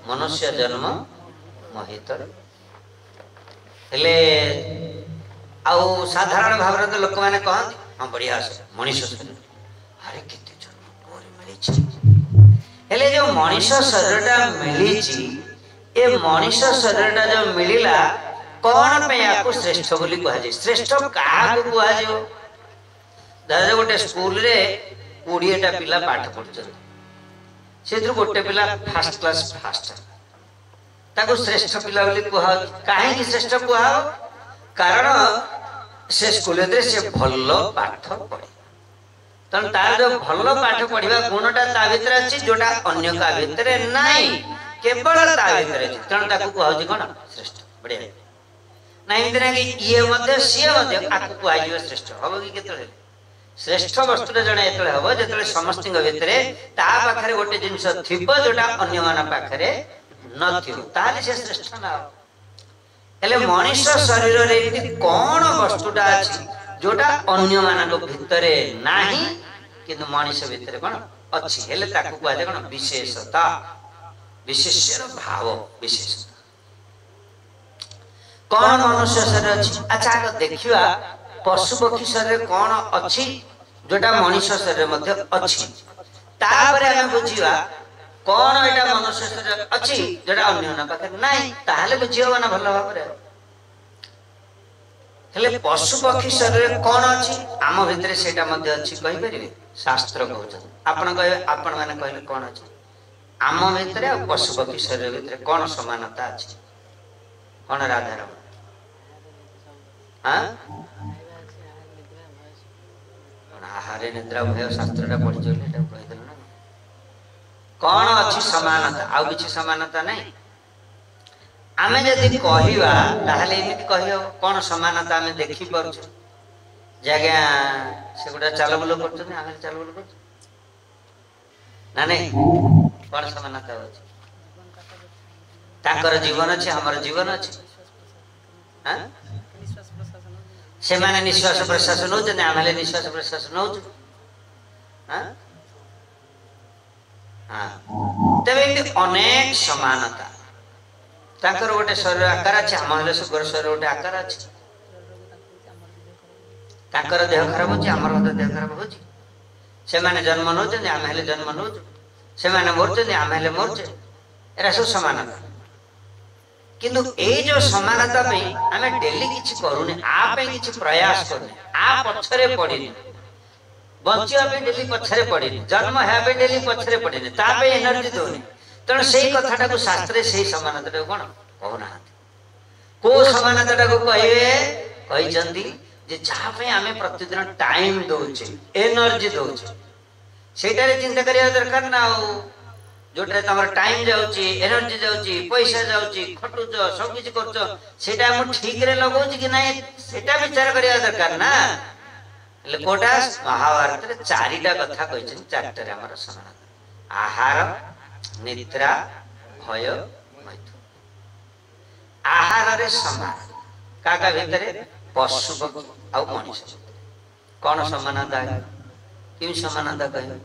मनुष्य जन्म महितर हेले आउ साधारण भाव तो लोक मैंने कहते हाँ बढ़िया मनीष शरीर अरे केते जन्म पर मिली हेले जो मनीष शरीरटा मिली ए मनीष शरीरटा जो मिलला कौन पे याको श्रेष्ठ बोली कह श्रेष्ठ क्या कह दादा गोटे स्कूल रे 20टा पिला पाठ पढ़ुछन से गोटे पिला फर्स्ट क्लास फास्ट ताको श्रेष्ठ पिला बोली कह काहे श्रेष्ठ कह कारण से स्कूल रे से भल पाठ पढ़े तन तार जो भल पाठ पढ़िबा गुणटा ता भितर अछि जोटा अन्य का भितर नाही केवल ता भितर अछि तन ताको कहउछि कोन श्रेष्ठ बढ़िया नाही दिन कि ये मध्ये सिए मध्ये आकु कहइयो श्रेष्ठ हबो कि केतले श्रेष्ठ वस्तुटा जणे एतले हबो जेतले समस्तिंग भितरे ता पाखरे गोटे जिंस थिबो जोटा अन्य माना पाखरे नथिबो ताले से श्रेष्ठ ना हेले मनीष शरीर रे कौन वस्तुटा अछि जोटा अन्य मानक भितरे नाही किंतु मनीष भितरे कोन अछि हेले ताकू कहले कोन विशेषता विशेषर भाव विशेषता कौन मनुष्य शरीर अछि अच्छा तो देखिवा पशु पक्षी शरीर कौन अछि जोटा मनीष शरीर मध्ये अछि तापरे हम बुझिवा कौन एटा मनुष्य शरीर अछि जोटा अन्य ना पाखे नाही ताहाले बुझिवा ना भलो भाबरे हेले पशु पक्षी शरीर कौन अछि आम भितरे सेटा मध्ये अछि कहि परिबे शास्त्र कहउछ आपण कहे आपण माने कहले कौन अछि आम भितरे आ पशु पक्षी शरीर भितरे कौन समानता अछि कौन राधार हां आहार निद्रा भय शास्त्रटा पढ़ि जोले एटा कहि देल ना कौन अछि समानता आ किछि समानता नै आमे जदि कहिबा ताहले एमिति कहियो कौन समानता आमे देखि परछ जगह से गुडा चालबुल करछन आमे चालबुल करछ ना नै कौन समानता अछि ताकर जीवन अछि हमर जीवन अछि हां से माने निश्वास प्रश्वास नो जने आमे निश्वास प्रश्वास नो हां हां तबे अनेक समानता ताकर गोटे शरीर आकार अछि हमर सुगर शरीर गोटे आकार अछि ताकर देह खराब होछि हमर देह खराब होछि से माने जन्म नो जने आमे हेले जन्म नो से माने मरछ ने आमे हेले मरछ एरा सब समानता किंतु ए जो समानता पे आमे डेली किछि करूने आ पे किछि प्रयास करने आ पछरे पडिने बंचिया पे डेली पछरे पडिने जन्म है पे डेली पछरे पडिने ता पे एनर्जी दोने तण सेही कथाटा को शास्त्रे सेही समानता कोन कहना को समानता को कहिए कहि जंदी जे जहा पे आमे प्रतिदिन टाइम दोचे एनर्जी दोचे ସେଇଟାରେ ଚିନ୍ତା କରିବା ଦରକାର ନା। ଆଉ ଯୋଉଟାରେ ତମର ଟାଇମ ଯାଉଛି, ଏନର୍ଜି ଯାଉଛି, ପଇସା ଯାଉଛି, ଖଟୁଛ, ସବୁ କିଛି କରୁଛ, ସେଇଟା ମୁଁ ଠିକରେ ଲଗାଉଛି କି ନାଇଁ ସେଟା ବିଚାର କରିବା ଦରକାର ନା। ହେଲେ କୋଉଟା ମହାଭାରତରେ ଚାରିଟା କଥା କହିଛନ୍ତି, ଚାରିଟାରେ ଆମର ସମାନ। ଆହାର, ନିଦ୍ରା, ଭୟ, ମୈଥୁନ। ଆହାରରେ ସମାନ କାହା ଭିତରେ? ପଶୁ ପକ୍ଷୀ ଆଉ ମଣିଷ। କଣ ସମାନତା? କେମିତି ସମାନତା କହିବେ?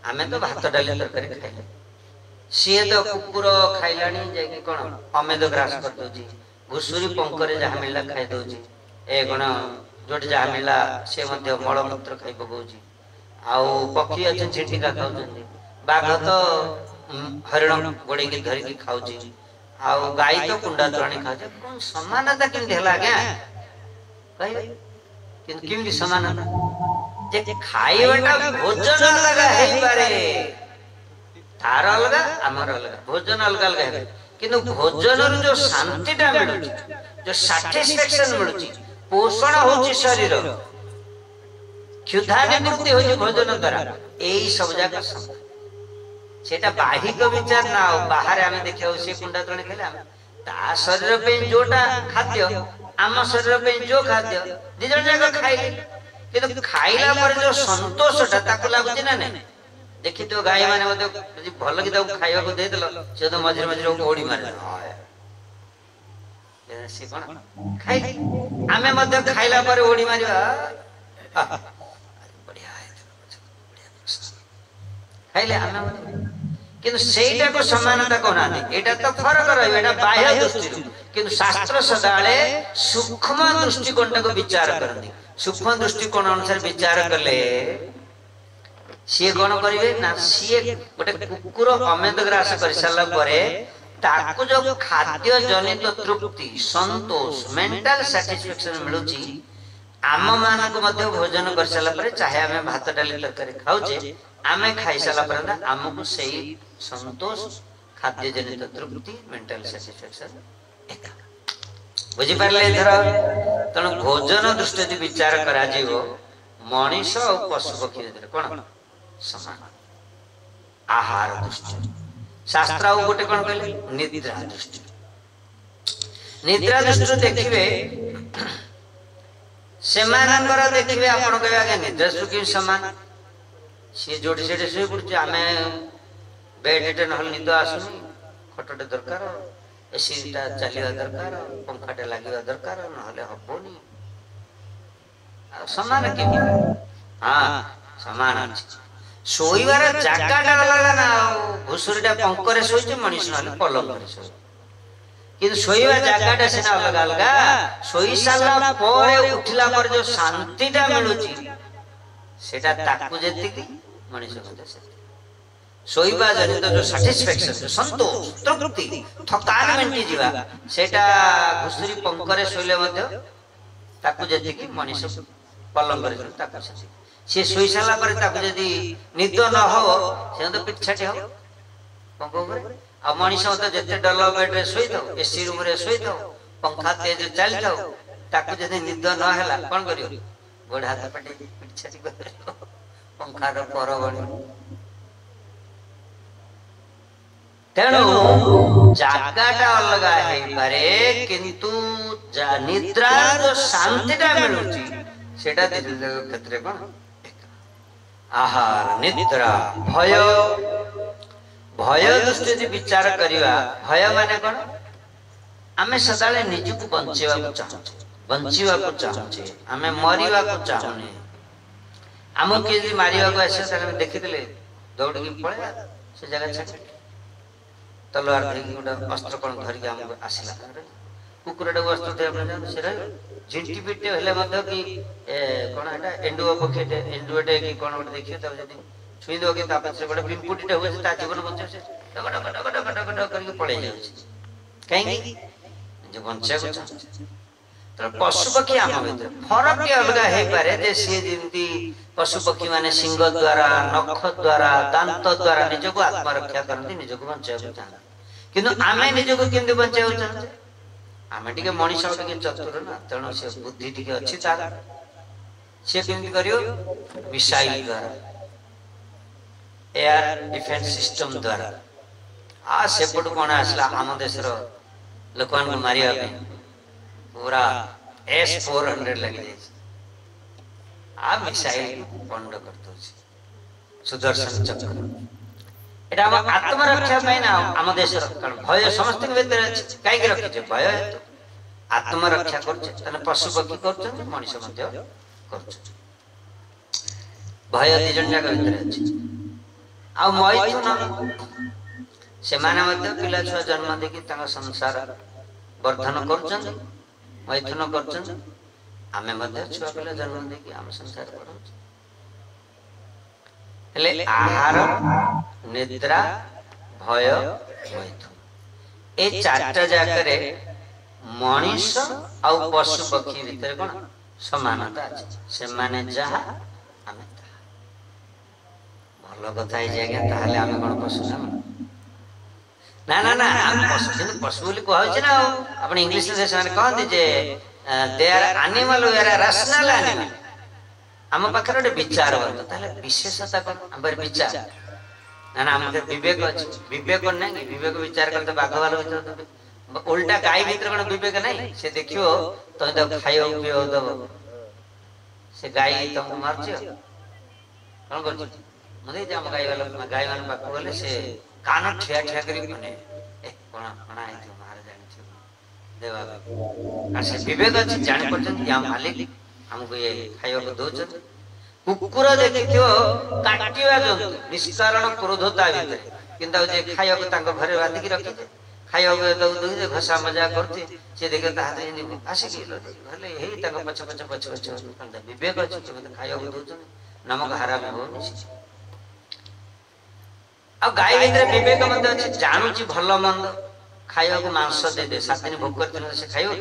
ଆମେ ତ ଭାତ ଡାଲି ତରକାରୀ ଖାଇଲେ, ସିଏ ତ କୁକୁର ଖାଇଲାଣି ଯାଇକି କଣ ଅମେଦ ଗ୍ରାସ କରିଦଉଛି, ଘୁଷୁରୀ ପଙ୍କରେ ଯାହା ମିଳିଲା ଖାଇ ଦଉଛି, ଏ କଣ ଯୋଉଠି ଯାହା ମିଳିଲା ସେ ମଧ୍ୟ ମଳମୂତ୍ର ଖାଇ ପକଉଛି। ଆଉ ପକ୍ଷୀ ଅଛନ୍ତି ଝିଣ୍ଟିକା ଖାଉଛନ୍ତି, ବାଘ ତ ହରିଣ ଗୋଡେଇକି ଧରିକି ଖାଉଛି, ଆଉ ଗାଈ ତ କୁଣ୍ଡା ତୋରାଣି ଖାଉଛି। କଣ ସମାନତା କେମିତି ହେଲା ଆଜ୍ଞା କହିବେ? କିନ୍ତୁ କେମିତି ସମାନତା? ଯେ ଖାଇବାଟା ଭୋଜନ ଅଲଗା ହେଇପାରେ, ତାର ଅଲଗା ଆମର ଅଲଗା, ଭୋଜନ ଅଲଗା ଅଲଗା ହେବେ, କିନ୍ତୁ ଭୋଜନରୁ ଯୋଉ ଶାନ୍ତିଟା ମିଳୁଛି, ଯୋଉ ସାଟିସ୍ଫ୍ୟାକ୍ସନ ମିଳୁଛି, ପୋଷଣ ହଉଛି ଶରୀର, କ୍ଷୁଧା ନିବୃତ୍ତି ହଉଛି ଭୋଜନ ଦ୍ୱାରା, ଏଇ ସବୁ ଯାକ ସମାନ। ସେଟା ବାହିକ ବିଚାର ନା। ଆଉ ବାହାରେ ଆମେ ଦେଖିବାକୁ ସେ କୁଣ୍ଡା ତୋରାଣି ଖାଇଲେ, ଆମେ ତା ଶରୀର ପାଇଁ ଯୋଉଟା ଖାଦ୍ୟ, ଆମ ଶରୀର ପାଇଁ ଯୋଉ ଖାଦ୍ୟ, ଦି ଜଣ ଯାକ ଖାଇଲେ, କିନ୍ତୁ ଖାଇଲା ପରେ ଯୋଉ ସନ୍ତୋଷଟା ତାକୁ ଲାଗୁଛି ନା ନାଇଁ? ଦେଖିଥିବ ଗାଈ ମାନେ ମଧ୍ୟ ଯଦି ଭଲ କି ତାକୁ ଖାଇବାକୁ ଦେଇଦେଲ, ସେ ତ ମଝିରେ ମଝିରେ ଓଡ଼ି ମାରେ, ସେ କଣ ଖାଇ, ଆମେ ମଧ୍ୟ ଖାଇଲା ପରେ ଓଡ଼ି ମାରିବା, ଖାଇଲେ ଆମେ ମଧ୍ୟ। କିନ୍ତୁ ସେଇଟାକୁ ସମାନତା କହୁନାହାନ୍ତି, ଏଇଟା ତ ଫରକ ରହିବ, ଏଇଟା ବାହ୍ୟ ଦୃଷ୍ଟିରୁ। କିନ୍ତୁ ଶାସ୍ତ୍ର ସଦାବେଳେ ସୂକ୍ଷ୍ମ ଦୃଷ୍ଟିକୋଣଟାକୁ ବିଚାର କରନ୍ତି। ସୂକ୍ଷ୍ମ ଦୃଷ୍ଟିକୋଣ ଅନୁସାରେ ବିଚାର କଲେ ସିଏ କଣ କରିବେ ନା, ସିଏ ଗୋଟେ କୁକୁର ଅମେଦ ଗ୍ରାସ କରିସାରିଲା ପରେ ତାକୁ ଯୋଉ ଖାଦ୍ୟ ଜନିତ ତୃପ୍ତି, ସନ୍ତୋଷ, ମେଣ୍ଟାଲ ସାଟିସ୍ଫ୍ୟାକ୍ସନ ମିଳୁଛି, ଆମ ମାନଙ୍କୁ ମଧ୍ୟ ଭୋଜନ କରିସାରିଲା ପରେ, ଚାହେ ଆମେ ଭାତ ଡାଲି ତରକାରୀ ଖାଉଛେ, ଆମେ ଖାଇସାରିଲା ପରେ ଆମକୁ ସେଇ ସନ୍ତୋଷ, ଖାଦ୍ୟ ଜନିତ ତୃପ୍ତି, ମେଣ୍ଟାଲ ସାଟିସ୍ଫ୍ୟାକ୍ସନ ଏକା। ବୁଝିପାରିଲେ ଏଥର? ତେଣୁ ଭୋଜନ ଦୃଷ୍ଟି ଯଦି ବିଚାର କରାଯିବ, ମଣିଷ ଆଉ ପଶୁ ପକ୍ଷୀ ଭିତରେ କଣ ସମାନ? ଆହାର ଦୃଷ୍ଟି। ଶାସ୍ତ୍ର ଆଉ ଗୋଟେ କଣ କହିଲେ? ନିଦ୍ରା ଦୃଷ୍ଟି। ନିଦ୍ରା ଦୃଷ୍ଟିରୁ ଦେଖିବେ, ସେମାନଙ୍କର ଦେଖିବେ, ଆପଣ କହିବେ ଆଜ୍ଞା ନିଦ୍ରା ଦୃଷ୍ଟି ସମାନ, ସିଏ ଯୋଉଠି ସେଠି ଶୋଇ ପଡୁଛି, ଆମେ ବେଡଟେ ନହେଲେ ନିଦ ଆସୁନି, ଖଟଟେ ଦରକାର, ଏସିଟା ଚାଲିବା ଦରକାର, ପଙ୍ଖାଟେ ଲାଗିବା ଦରକାର, ନହେଲେ ହବନି। ଆଉ ସମାନ କେମିତି? ହଁ ସମାନ ଅଛି। ଶୋଇବାର ଜାଗାଟା ଅଲଗା ନା। ଆଉ ଘୁଷୁରୀଟା ପଙ୍କରେ ଶୋଇଛି, ମଣିଷ ନହେଲେ ପଲଙ୍କରେ ଶୋଇଛି, କିନ୍ତୁ ଶୋଇବା ଜାଗାଟା ସିନା ଅଲଗା ଅଲଗା। ଶୋଇ ସାରିଲା ପରେ ଉଠିଲା ପରେ ଯୋଉ ଶାନ୍ତିଟା ମିଳୁଛି, ସେଟା ତାକୁ ଯେତିକି ମଣିଷ ମଧ୍ୟ ସେତିକି। ଶୋଇବା ଜନିତ ଯୋଉ ସାଟିସ୍ଫ୍ୟାକ୍ସନ, ଯୋଉ ସନ୍ତୋଷ, ତୃପ୍ତି, ଥକାନ ମେଣ୍ଟିଯିବା, ସେଟା ଘୁଷୁରୀ ପଙ୍କରେ ଶୋଇଲେ ମଧ୍ୟ ତାକୁ ଯେତିକି ମଣିଷ ପଲଙ୍କରେ ଶୋଇଲେ ତାକୁ ସେତିକି। ସିଏ ଶୋଇ ସାରିଲା ପରେ ତାକୁ ଯଦି ନିଦ ନ ହବ, ସେ ତ ପିଛାଟି ହବ ପଙ୍କ ଉପରେ। ଆଉ ମଣିଷ ତ ଯେତେ ଡଲ ବେଡରେ ଶୋଇଥାଉ, ଏସି ରୁମରେ ଶୋଇଥାଉ, ପଙ୍ଖା ତେଜ ଚାଲିଥାଉ, ତାକୁ ଯଦି ନିଦ ନ ହେଲା କଣ କରିବ? ଗୋଡ ହାତ ପାଟି ପିଛାଟି କରିବ, ପଙ୍ଖାର ପରବଣି। ତେଣୁ ଜାଗାଟା ଅଲଗା ହେଇପାରେ, କିନ୍ତୁ ନିଦ୍ରାର ଯୋଉ ଶାନ୍ତିଟା ମିଳୁଛି, ସେଟା କ୍ଷେତ୍ରରେ କଣ? ଆହାର, ନିଦ୍ରା, ଭୟ। ଭୟ ଦୃଷ୍ଟି ଯଦି ବିଚାର କରିବା, ଭୟ ମାନେ କଣ? ଆମେ ସଦାବେଳେ ନିଜକୁ ବଞ୍ଚେଇବାକୁ ଚାହୁଁଛେ, ବଞ୍ଚିବାକୁ ଚାହୁଁଛେ, ଆମେ ମରିବାକୁ ଚାହୁଁନେ। ଆମକୁ କିଏ ଯଦି ମାରିବାକୁ ଆସିବ, ତାହେଲେ ଆମେ ଦେଖିଥିଲେ ଦୌଡ଼ିକି ପଳେଇବା ସେ ଜାଗା ଛାଡି। ତଲୱାର ଧରିକି ଗୋଟେ ଅସ୍ତ୍ର କଣ ଧରିକି ଆମକୁ ଆସିଲା, କୁକୁରଟାକୁ ଅସ୍ତ୍ର ଧରିବା ପାଇଁ ଯାଆନ୍ତୁ, ସେ ରହିବ? ଝିଣ୍ଟି ପିଟି ହେଲେ ମଧ୍ୟ କି କଣ ଏଟା ଏଣ୍ଡୁଅ ପକ୍ଷୀଟେ, ଏଣ୍ଡୁଅଟେ କି କଣ ଗୋଟେ ଦେଖିବ, ତାକୁ ଯଦି ଛୁଇଁଦବ, କି ତା ପଛରେ ଗୋଟେ ପିମ୍ପୁଡ଼ିଟେ ହୁଏ, ତା ଜୀବନ ବଞ୍ଚିବ, ସେ duck duck duck duck duck duck କରିକି ପଳେଇ ଯାଉଛି। କାହିଁକି? ଯୋଉ ବଞ୍ଚିବାକୁ ଚାହୁଁଛି। ତେଣୁ ପଶୁ ପକ୍ଷୀ ଆମ ଭିତରେ ଫରକ ଅଲଗା ହେଇପାରେ, ଯେ ସିଏ ଯେମିତି ପଶୁ ପକ୍ଷୀ ମାନେ ଶିଙ୍ଗ ଦ୍ୱାରା, ନଖ ଦ୍ୱାରା, ଦାନ୍ତ ଦ୍ୱାରା ନିଜକୁ ଆତ୍ମରକ୍ଷା କରନ୍ତି, ନିଜକୁ ବଞ୍ଚିବାକୁ ଚାହାନ୍ତି। କିନ୍ତୁ ଆମେ ନିଜକୁ କେମିତି ବଞ୍ଚିବାକୁ ଚାହୁଁଛେ? ଆମେ ଟିକେ ମଣିଷ, ଟିକେ ଚତୁର ନା, ତେଣୁ ସେ ବୁଦ୍ଧି ଟିକେ ଅଛି ତାର। ସିଏ କେମିତି କରିବ? ମିସାଇଲ ଦ୍ୱାରା। एयर डिफेंस सिस्टम द्वारा आ सेपट कौन आसला आम देशर लोक मारिया पूरा S-400 लगी आ मिसाइल बंद कर सुदर्शन चक्र एटा हम आत्मरक्षा ना आम देशर कारण भय समस्त कहीं रखी भय आत्मरक्षा कर पशु पक्षी कर मनीष भय दी जन जाक भीतर अच्छे आ मैथुन से पिला छुआ जन्म देकी संसार वर्धन कर मैथुन कर छुआ पिला जन्म देकी आम संसार कर आहार निद्रा भय मैथुन ए चारटा जाकर मनीष आ पशु पक्षी भीतर कौन समानता अच्छे से माने जहा आमे भल कथा ताहले आमे कौन पशु ना ना ना पशु पशु बोली कहउछि ना आपण इंग्लिश में से कहते जे they are animal we are rational animal आम पाखर गोटे विचार बंद ताहले विशेषता कौन हमर विचार ना ना हमके विवेक अछि विवेक नहीं विवेक विचार करते बाघ वाला विचार उल्टा गाय भीतर कौन विवेक नहीं से देखियो तुम तो खाइयो पियो दब से गाय तुमको मारछ कौन कर मदे जाम गाय वाला पाख गले से कान ठिया ठिया करी माने कोना कोना आई तो मार जानि छ देवा आ से विवेक अछि जानि परछन या मालिक हमको ये खाइयो को दोछ कुकुर देखियो काटिवा जंतु निष्कारण क्रोधता भीतर किंतु जे खाइयो को तांको घरे बांधी की रखि खाइयो को घसा मजा करते से देखे ताते आसे की भले हेई तांको पछ पछ पछ पछ विवेक अछि कि मते खाइयो को दोछ नमक हराम हो निश्चित आ गाय भीतर विवेक मत अच्छे जानूची भल मंद खाइबा को मांस दे दे 7 दिन भोग कर से खाइयो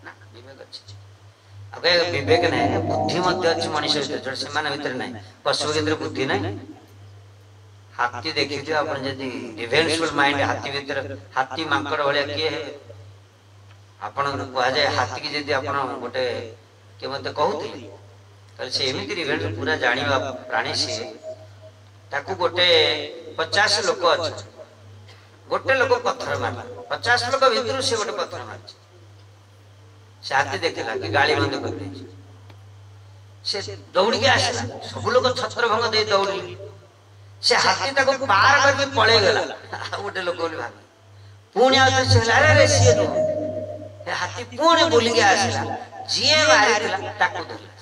ना विवेक अच्छे आ गाय विवेक नहीं बुद्धि मत अच्छे मनुष्य भीतर जो से मान भीतर नहीं पशु भीतर बुद्धि नहीं हाथी देखिथियो आपण जदी रिवेंजफुल माइंड हाथी भीतर हाथी मांकड़ भलिया के है आपण कह जाय हाथी की जदी आपण गोटे के मते कहउथिले कल से एमिति रिवेंज पूरा जानिबा प्राणी से ताकू गोटे 50 लोक अच्छे गोटे लोक पत्थर मार 50 लोक भीतर से गोटे पत्थर मार से हाथी देखला कि गाड़ी बंद कर दे से दौड़ के आसला सब लोग छत्र भंग दे दौड़ी से हाथी ताको पार करके पळे गेला गोटे लोक बोली भाग पुणी आउ से अरे रे सी तो ए हाथी पुणी बोली के आसला जिए मारितला ताको धरला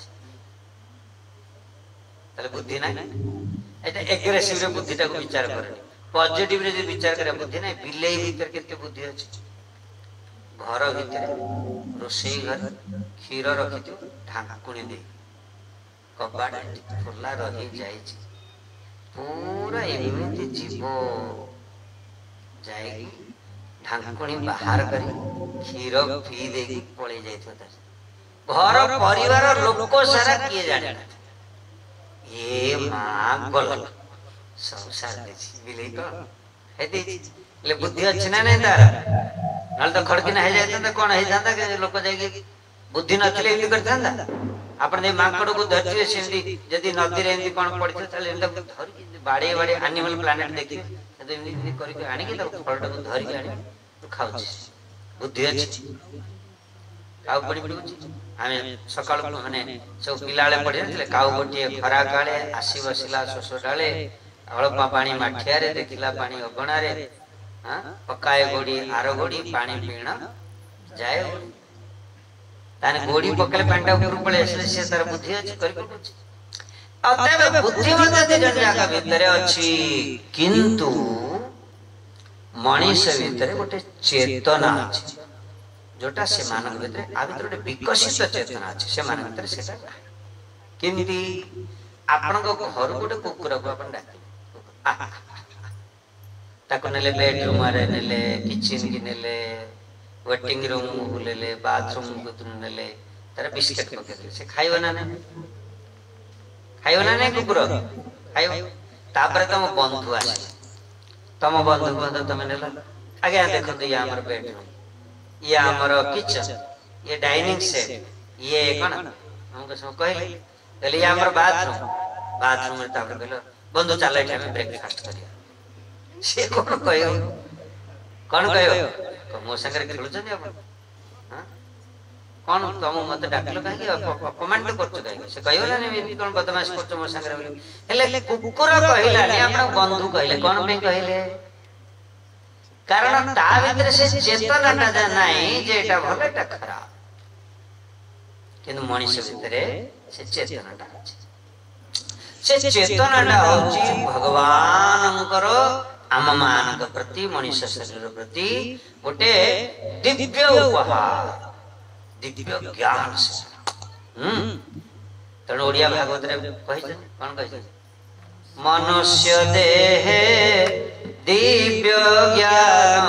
तले बुद्धि नाही एटा एग्रेसिव रे बुद्धि को विचार करे पॉजिटिव रे जे विचार करे बुद्धि नहीं बिलेई भीतर केते बुद्धि अछि घर भीतर रोसई घर खीर रखितो ढाकुणी दे कबाड़ खुला रही जाय छी पूरा एमिति जीव जाय ढाकुणी बाहर करी खीर पी दे पळे जायतो घर परिवार लोक सारा किए जाने ये मां गल संसार देखी बिले तो है दे ले बुद्धि अच्छी ना नहीं तार नल तो खड़की ना है जाता तो कौन है जाता के लोग जाएगी बुद्धि नथिले एमि करथांदा आपण दे मांकड़ को धरती सेंदी जदी नदी रे एमि कोन पड़छ तले एंदा धर के बाड़े बाड़े एनिमल प्लैनेट देखि तो एमि करि के आनी के तो फलटा को धर के आनी तो खाउछ बुद्धि अच्छी काउ पड़ी पड़ी आमे सकाळ माने सब पिलाळे पड़ी नथिले काउ गोटिए खरा काळे आसी बसिला सोसो डाले अळपा पानी माठिया रे देखिला पानी अगणा रे हां पकाए गोडी आरो गोडी पानी पीणा जाय ताने गोडी पकले पांडा ऊपर पळे असले से तर बुद्धि अछि करि पकुछ अतः बुद्धि मते जन जाका भीतर अछि किंतु मनुष्य भीतर गोटे चेतना अछि जोटा से मानव भीतर आ भीतर गोटे विकसित चेतना अछि से मानव भीतर सेटा केमिति आपण को घर गोटे कुकुर को आपण डाके ताको नेले बेडरूम रे नेले किचन की नेले वेटिंग रूम बुलेले बाथरूम को नेले तार बिस्किट पके से खाइबो ना नहीं कुकुर खाइबो तापर तम बंधु आसे तम बंधु को तम नेला आगे देखो तो ये हमर बेडरूम ये हमर किचन ये डाइनिंग सेट ये कोन हमको सब कहले ये हमर बाथरूम रे तापर कहलो बंधु चल एठे ब्रेकफास्ट करिया से कौन कहो मो संगे खेलुछन आपण हां कौन तुम मत डाकलो कहीं अपमान तो करछ कहीं से कहियो ना नहीं कौन बदमाश करछ मो संगे बोली हेले कुकुर कहिला नहीं आपण बंधु कहिले कौन पे कहिले कारण ता भीतर से चेतना ना नाही जे एटा भले एटा खराब किंतु मनुष्य भीतर से चेतनाटा अछि से चेतनाटा होची भगवानंकर आम मानक प्रति मनुष्य शरीर प्रति गोटे दिव्य उपहार दिव्य ज्ञान से तेणु ओडिया भागवत रे कहि कौन कहि मनुष्य देह दिव्य ज्ञान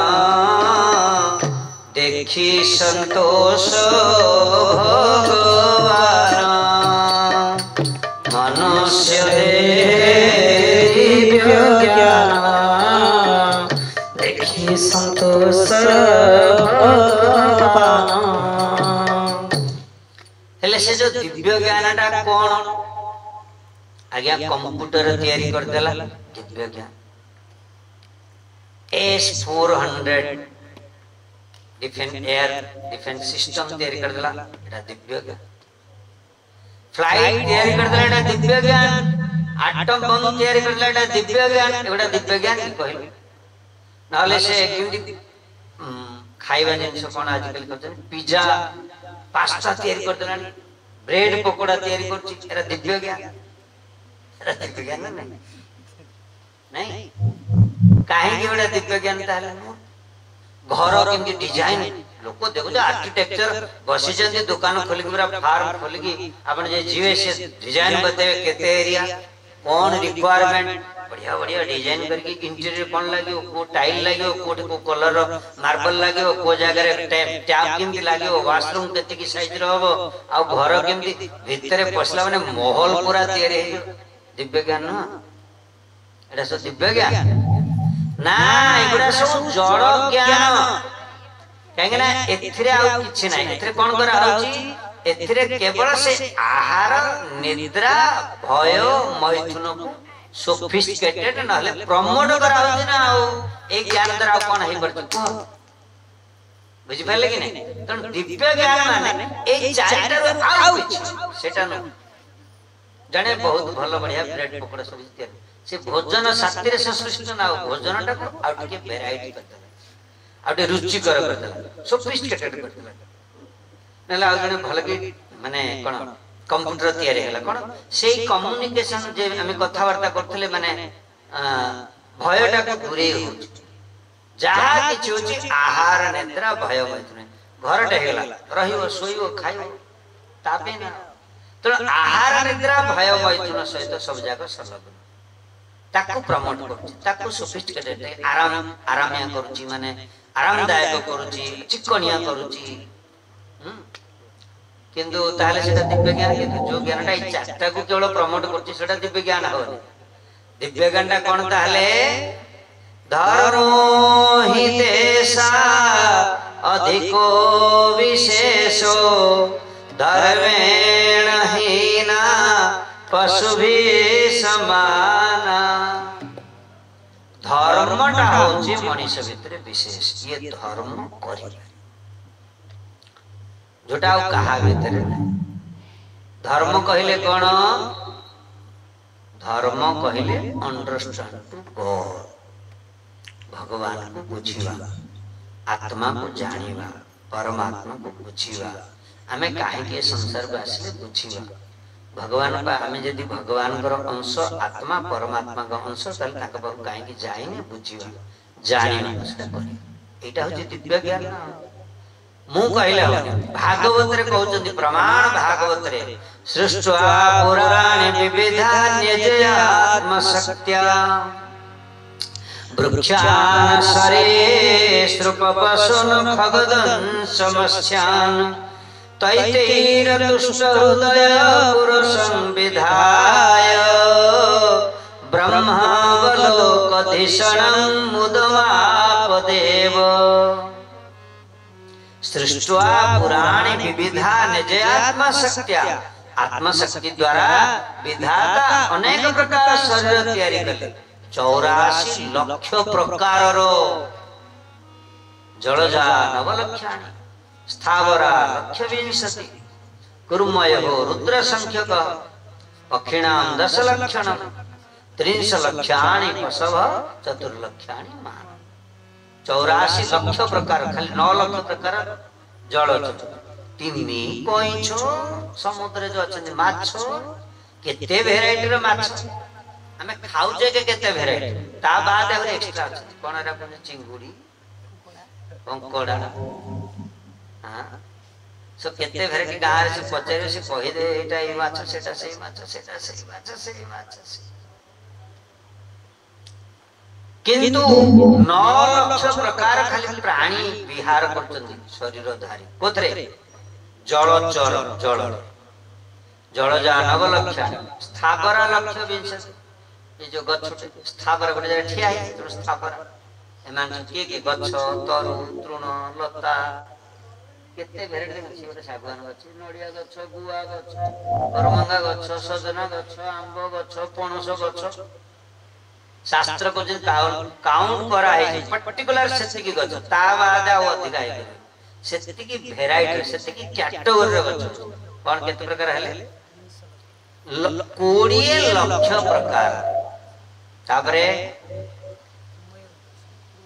देखी संतोष भगवान मनुष्य देह दिव्य ज्ञान देखी संतोष भगवान हेले से जो दिव्य ज्ञानटा कौन आज्ञा कंप्यूटर तैयारी कर देला दिव्य ज्ञान S400 डिफेंस सिस्टम तैयारी कर देला एटा दिव्य ज्ञान फ्लाइट तैयारी कर देला एटा दिव्य ज्ञान एटम बम तैयारी कर देला एटा दिव्य ज्ञान एटा दिव्य ज्ञान की कहले नाले से केमि खाइबा जिंस कोन आजकल करछन पिज्जा पास्ता तैयारी कर देला ब्रेड पकोड़ा तैयारी करछि एटा दिव्य ज्ञान एटा दिव्य ज्ञान नहीं काहे के एटा दिव्य ज्ञान ताले घर केमि डिजाइन लोक देखो जे आर्किटेक्चर बसी जंदी दुकान खोली पूरा फार्म खोली की आपण जे जीवे से डिजाइन बतेवे केते एरिया कौन रिक्वायरमेंट बढ़िया बढ़िया डिजाइन करके इंटीरियर कौन लागियो को टाइल लागियो को कलर मार्बल लागियो को जगह रे टैप केमति लागियो वॉशरूम केते की साइज रहबो आ घर केमति भीतर पसला माने महल पूरा तैयारी है दिव्य ज्ञान ना एटा सब दिव्य ज्ञान ना एगुडा सब जड़ ज्ञान कहीं ना एथिरे आ किछि नै एथिरे कोन करा होची एथिरे केवल से आहार निद्रा भय मैथुन को सोफिस्टिकेटेड नहले प्रमोट करा होची ना ए ज्ञान द्वारा कोन हे परछि बुझि पाले कि नै तन दिव्य ज्ञान माने ए चारिटा आउ किछि सेटा न जने बहुत भलो बढ़िया ब्रेड पकोड़ा सब तैयार से भोजन शास्त्र से सृष्ट ना भोजनटा को आ टिके वेराइटी करते आउटे रुचिकर करदेला सोफिस्टिकेटेड करदेला नला आ जने भल के माने कोन कंप्यूटर तैयारी हैला कोन सेही कम्युनिकेशन जे हम कथा वार्ता करथले माने भयटा को दूरे हो जहा किछ होची आहार निद्रा भय मैथुन घरटा हैला रहियो सोइयो खाइयो तापे ना तो आहार निद्रा भय मैथुन सहित सब जाक संलग्न ताको प्रमोट करछि ताको सोफिस्टिकेटेड आरामिया करछि माने आरामदायक करूची चिकनिया करूची किंतु ताले सेटा दिव्य ज्ञान किंतु जो ज्ञानटा इच्छा को केवल प्रमोट करछि सेटा दिव्य ज्ञान होनी दिव्य ज्ञानटा कोन ताले धर्मो हि तेसा अधिको विशेषो धर्मेण हीना पशुभि समाना धर्मटा होची मनुष्य भितर विशेष ये धर्म करि जोटा कहा भितर धर्म कहले कोन धर्म कहले अंडरस्टैंड टू गॉड भगवान को बुझिवा आत्मा को जानिवा परमात्मा को बुझिवा हमें काहे के संसार में आसले बुझिवा भगवान का हमें यदि भगवान कर अंश आत्मा परमात्मा का अंश तल ताक पर काहे कि जाइने बुझिवा जानिना सेटा करी एटा हो दिव्य ज्ञान मु कहले भागवत रे कहउचंदी प्रमाण भागवत रे सृष्टवा पुराणे विविधान्य आत्म सत्या वृक्षान सरे श्रुप पशुन खगदं समस्यान तैतैरतुष्ट हृदय पुरुषं विधाय ब्रह्मावलोकधिषणं मुदमापदेव सृष्ट्वा पुराणे विविधा निजयात्मा शक्त्या आत्मशक्ति द्वारा विधाता अनेक प्रकार शरीर तैयारी कले 84 लक्ष प्रकार जलजा नवलक्षाणि स्थावरा लक्ष विंशति कुर्मय रुद्र संख्यक पक्षिणाम 10 लक्षण 30 लक्षाणि पशव चतुर्लक्षाणि मान 84 लक्ष प्रकार खाली 9 लक्ष प्रकार जलज तिमी कोइछो समुद्र जो अछन माछो केते वेराइटी रो माछ हमें खाउ जे के केते वेराइटी ता बाद और एक्स्ट्रा अछि कोनरा कोन चिंगुडी कंकोड़ा हां सो केते वेराइटी गार से पचरे से कहि दे एटा ई माछ सेटा सेही माछ सेटा सेही माछ सेही माछ किंतु 9 लक्ष प्रकार खाली प्राणी विहार करचंदी शरीर धारी कोतरे जलचर जल जलजा नवलक्षाणि स्थावरा लक्ष विंशति ये जो गछ स्थावर गोटे जगह ठिया है तो स्थावर एमान के गछ तरु तृण लता केते भेराइटी अछि गोटे सागवान गछ नडिया गछ गुआ गछ करमंगा गछ सजना गछ आंबो गछ पणस गछ शास्त्र को जे काउंट करा है पर्टिकुलर सेति की गछ ता बाद आ अधिक है सेति की भेराइटी सेति की कैटेगरी रे गछ कोन केते प्रकार हले 20 लक्ष प्रकार तापरे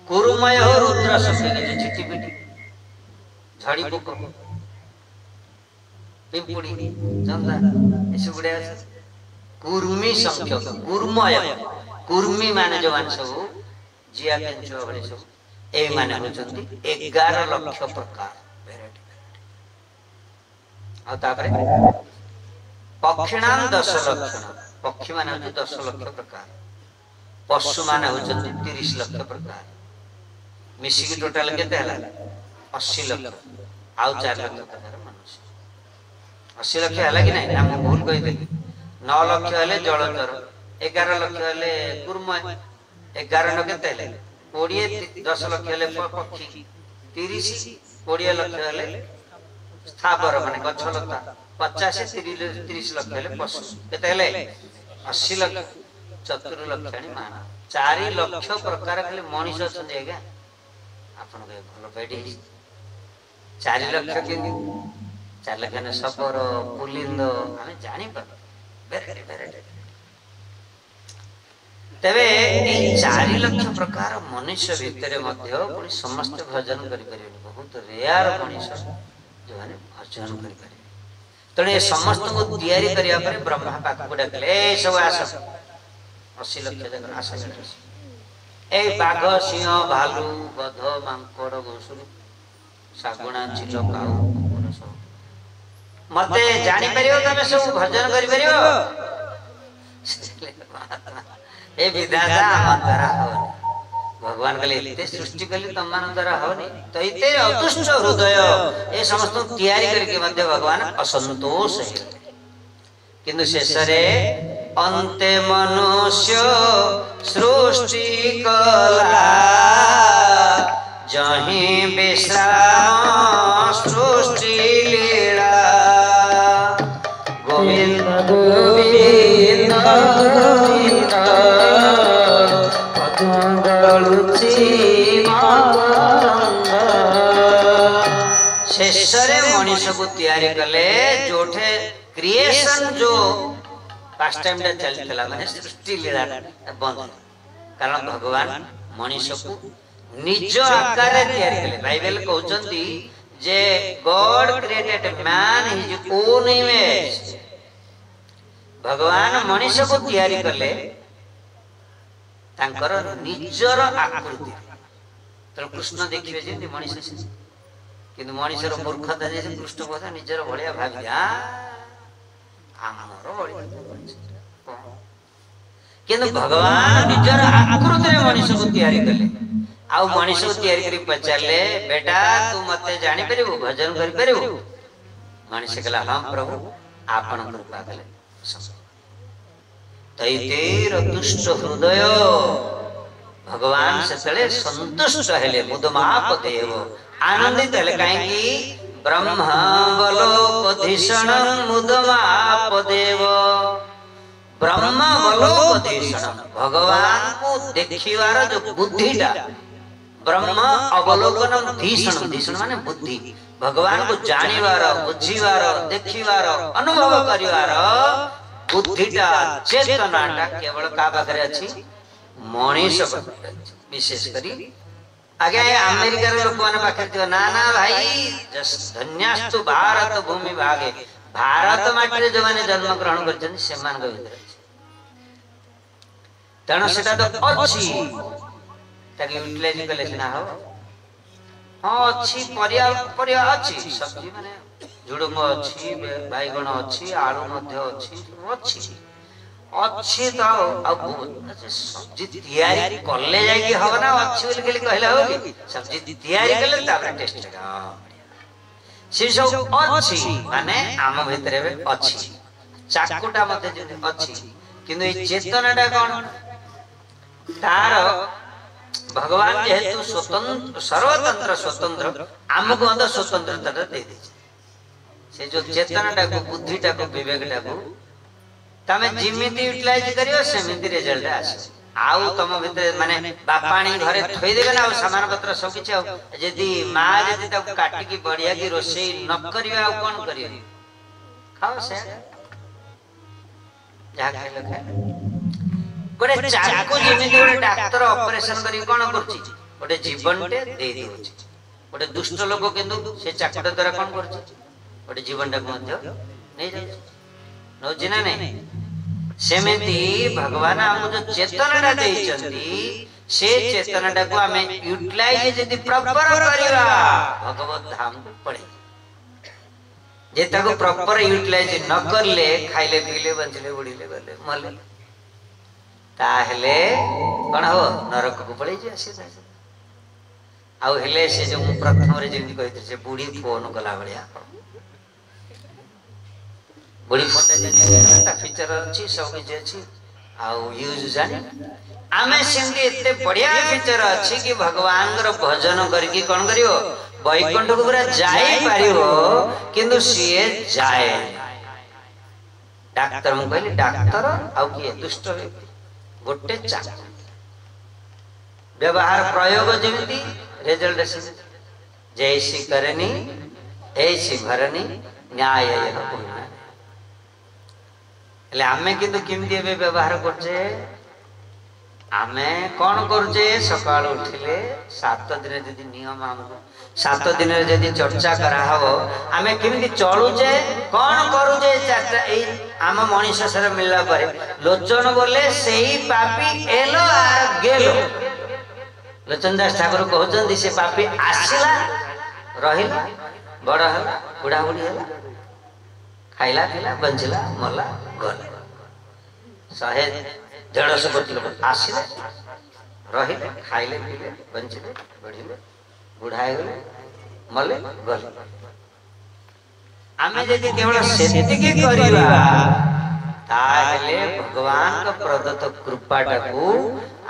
कुरुमय रुद्र संख्या के चिट्टी पिटी झाड़ी पोक पिंपुड़ी जंदा ऐसे गुड़े कुर्मी संख्या कुर्मय कुर्मी माने जो मान सब जिया केंचो भले सब ए माने होचंती 11 लक्ष प्रकार वेराइटी आ तापरे पक्षिणाम 10 लक्षण पक्षी माने होती 10 लक्ष प्रकार पशु माने होचंती 30 लक्ष प्रकार मिसी की टोटल केते हला 80 लक्ष आउ 4 लक्ष प्रकार मनुष्य 80 लक्ष हला कि नहीं हम भूल कहि देली 9 लक्ष हले जलचर 11 लक्ष हले कुर्मय 11 न केते हले 20 10 लक्ष हले पक्षी 30 20 लक्ष हले स्थावर माने गछ लता 50 30 लक्ष हले पशु केते हले 80 लक्ष चतुर्लक्षाणि मान 4 लक्ष प्रकार खाली मनुष्य अछन आज्ञा आपन के भलो पेडी 4 लक्ष के 4 लक्ष ने सपर पुलिंद हमें जानि पर वेराइटी तबे ए 4 लक्ष प्रकार मनुष्य भितरे मध्य पुनी समस्त भजन करि परिबे बहुत रेयर मनुष्य जो माने भजन करि परिबे तणे ए समस्त को तैयारी करिया पर ब्रह्मा पाक को डाकले ए सब आस 80 लक्ष जन आस ए बाघ सिंह भालू गध मांकड़ घोसुरी सागुणा चिलो काऊ कुकुर सब मते जानि परियो तमे सब भजन करि परियो ए विधाता हम द्वारा होनी भगवान कले इते सृष्टि कली तमन द्वारा होनी तो इते अतुष्ट हृदय ए समस्त तैयारी करके मध्य भगवान असंतोष है किंतु शेषरे अंते मनुष्य सृष्टि कला जहि विश्राम सृष्टि लीला गोविंद गोविंद गोविंद शेषरे मनुष्य को तैयारी कले जोठे क्रिएशन जो पास्ट टाइम रे चलतला माने सृष्टि लीला बंद कारण भगवान मनुष्य को निज आकार रे तैयारी कले बाइबल कहउचंती जे God created man his own image भगवान मनुष्य को तैयारी कले तांकर निजर आकृति तो कृष्ण देखिबे जे मनुष्य किंतु मनुष्यर मूर्खता जे कृष्ण কথা निजर भलिया भाबी आमर भलिया किंतु भगवान निजर आकृति रे मनुष्य को तैयारी कले आ मनुष्य को तैयारी करी पचारले बेटा तू मते जानि परिबो भजन करि परिबो मनुष्य कहला हां प्रभु आपन कृपा कले तैतेर दुष्ट हृदय भगवान से तले संतुष्ट हेले मुदमाप देव आनंदित हेले काहे कि ब्रह्मावलोकधीषण मुदमापदेव ब्रह्मावलोकधीषण भगवान को देखिवार जो बुद्धिटा ब्रह्म अवलोकन धीषण धीषण माने बुद्धि भगवान को जानिवार बुझिवार देखिवार अनुभव करिवार बुद्धिटा चेतनाटा केवल का पाखरे अछि मनीष पाखरे विशेष करी आगे अमेरिका रे लोक माने पाखरे ना ना भाई धन्यास्तु भारत भूमि भागे भारत माटी जो माने जन्म ग्रहण करछन से मान के भीतर तण सेटा तो अछि ताकि यूटिलाइज कले ना हो हां अछि परिया परिया अछि सब्जी माने झुडुंग अछि बैगण अछि आलू मध्ये अछि अछि अछि तो अब सब्जी तैयारी करले जाय कि हो ना अछि बोल के कहले हो कि सब्जी तैयारी करले तापर टेस्ट लगा से सब अछि माने आम भितरे अछि चाकुटा मध्ये जे अछि किंतु ए चेतनाटा कोन तार भगवान जेहेतु स्वतंत्र सर्वतंत्र स्वतंत्र आमको अंदर स्वतंत्रता दे दे से जो चेतनाटा को बुद्धिटा को विवेकटा को तमे जिमिति यूटिलाइज करियो सेमिति रिजल्ट आसे आउ तम भितर माने बापाणी घरे थोई देबे ना सामान पत्र सब किछ यदि मां यदि ता काटी की बढ़िया की रोसई न करियो आ कोन करियो खाओ से जा खाइलो खा गोटे चाकू जेमिति गोटे डाक्टर ऑपरेशन करी कोन करछि गोटे जीवनटे दे दिउछि गोटे दुष्ट लोक किंतु से चाकूटा द्वारा कोन करछि गोटे जीवनटा मध्य नै जाय नौछि ना नै सेमिति भगवान हमको जो चेतनाटा देइछन्ती से चेतनाटा को हमें यूटिलाइज यदि प्रॉपर करिवा भगवत धाम को पड़े जे ताको प्रॉपर यूटिलाइज न करले खाइले पीले बंचले उड़ीले गले मले ताहले कोन हो नरक को पड़े जे आसी आउ हेले से जो प्रथम रे जेंति कहित से बूढ़ी फोन कला बलिया बड़ी फोन ता फीचर अछि सब किछ अछि आउ यूज जाने आमे सिंधी एते बढ़िया फीचर अछि कि भगवान रो भजन करके कोन करियो वैकुंठ को पूरा जाई पारियो किंतु सिए जाए डॉक्टर मु कहली डॉक्टर आउ की दुष्ट व्यक्ति गोटे चाक व्यवहार प्रयोग जेमिति रिजल्ट जैसी करनी ऐसी भरनी न्याय ले आमे किंतु किमती व्यवहार करछे आमे कोन करछे सकाळ उठिले 7 दिन जदी नियम हमको 7 दिन जदी चर्चा करा हबो आमे किमती चलुछे कोन करूछे चारटा ए आम मनीष सर मिलला परे लोचन बोले सेही पापी एलो आर गेलो लोचन दास ठाकुर कहउछन से पापी आसिला रहिला बड़ हला बुढ़ा बुढ़ी हला खाइला पिला बंचला मरला गला 100-150 कोटी लोक आसिले रहिले खाइले पिले बंचले बढ़िले बुढ़ाए गले मले गले आमे जदि केवल सेतिके करिवा ताले भगवान का प्रदत्त कृपाटा को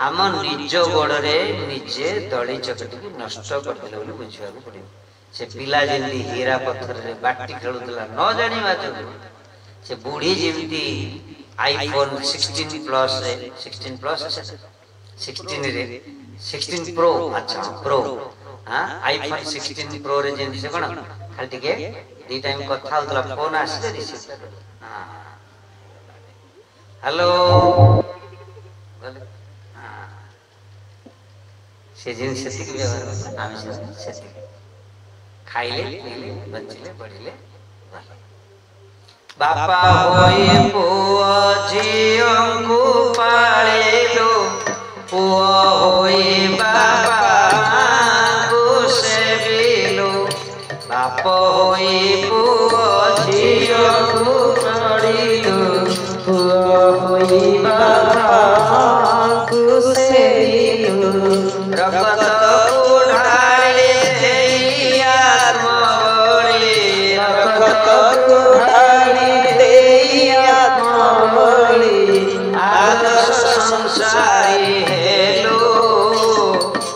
आम निज गोड़े निजे दली चकटी नष्ट कर देले बोली बुझिया को पड़े से पिला जेंती हीरा पत्थर रे बाटी खेलुतला न जानि बाजो से बूढ़ी जेंती आईफोन 16 प्लस रे 16 प्लस 16 रे 16 प्रो अच्छा प्रो हां आईफोन 16 प्रो रे जेंती से कोन खाली टिके दी टाइम कथा होतला फोन आसे रिसीव हां हेलो हां से जिन सेति के व्यवहार आमे सेति खाइले पीले बंचले बढ़िले बापा होई पुआ झियंकु पाळिलो पुआ होई बापा को सेविलो बाप होई पुआ झियंकु पाळिलो पुआ होई बापा को सेविलो रगत उठाले देया मोरे रगत उठाले देया मोरे आदर्श संसारी हेलो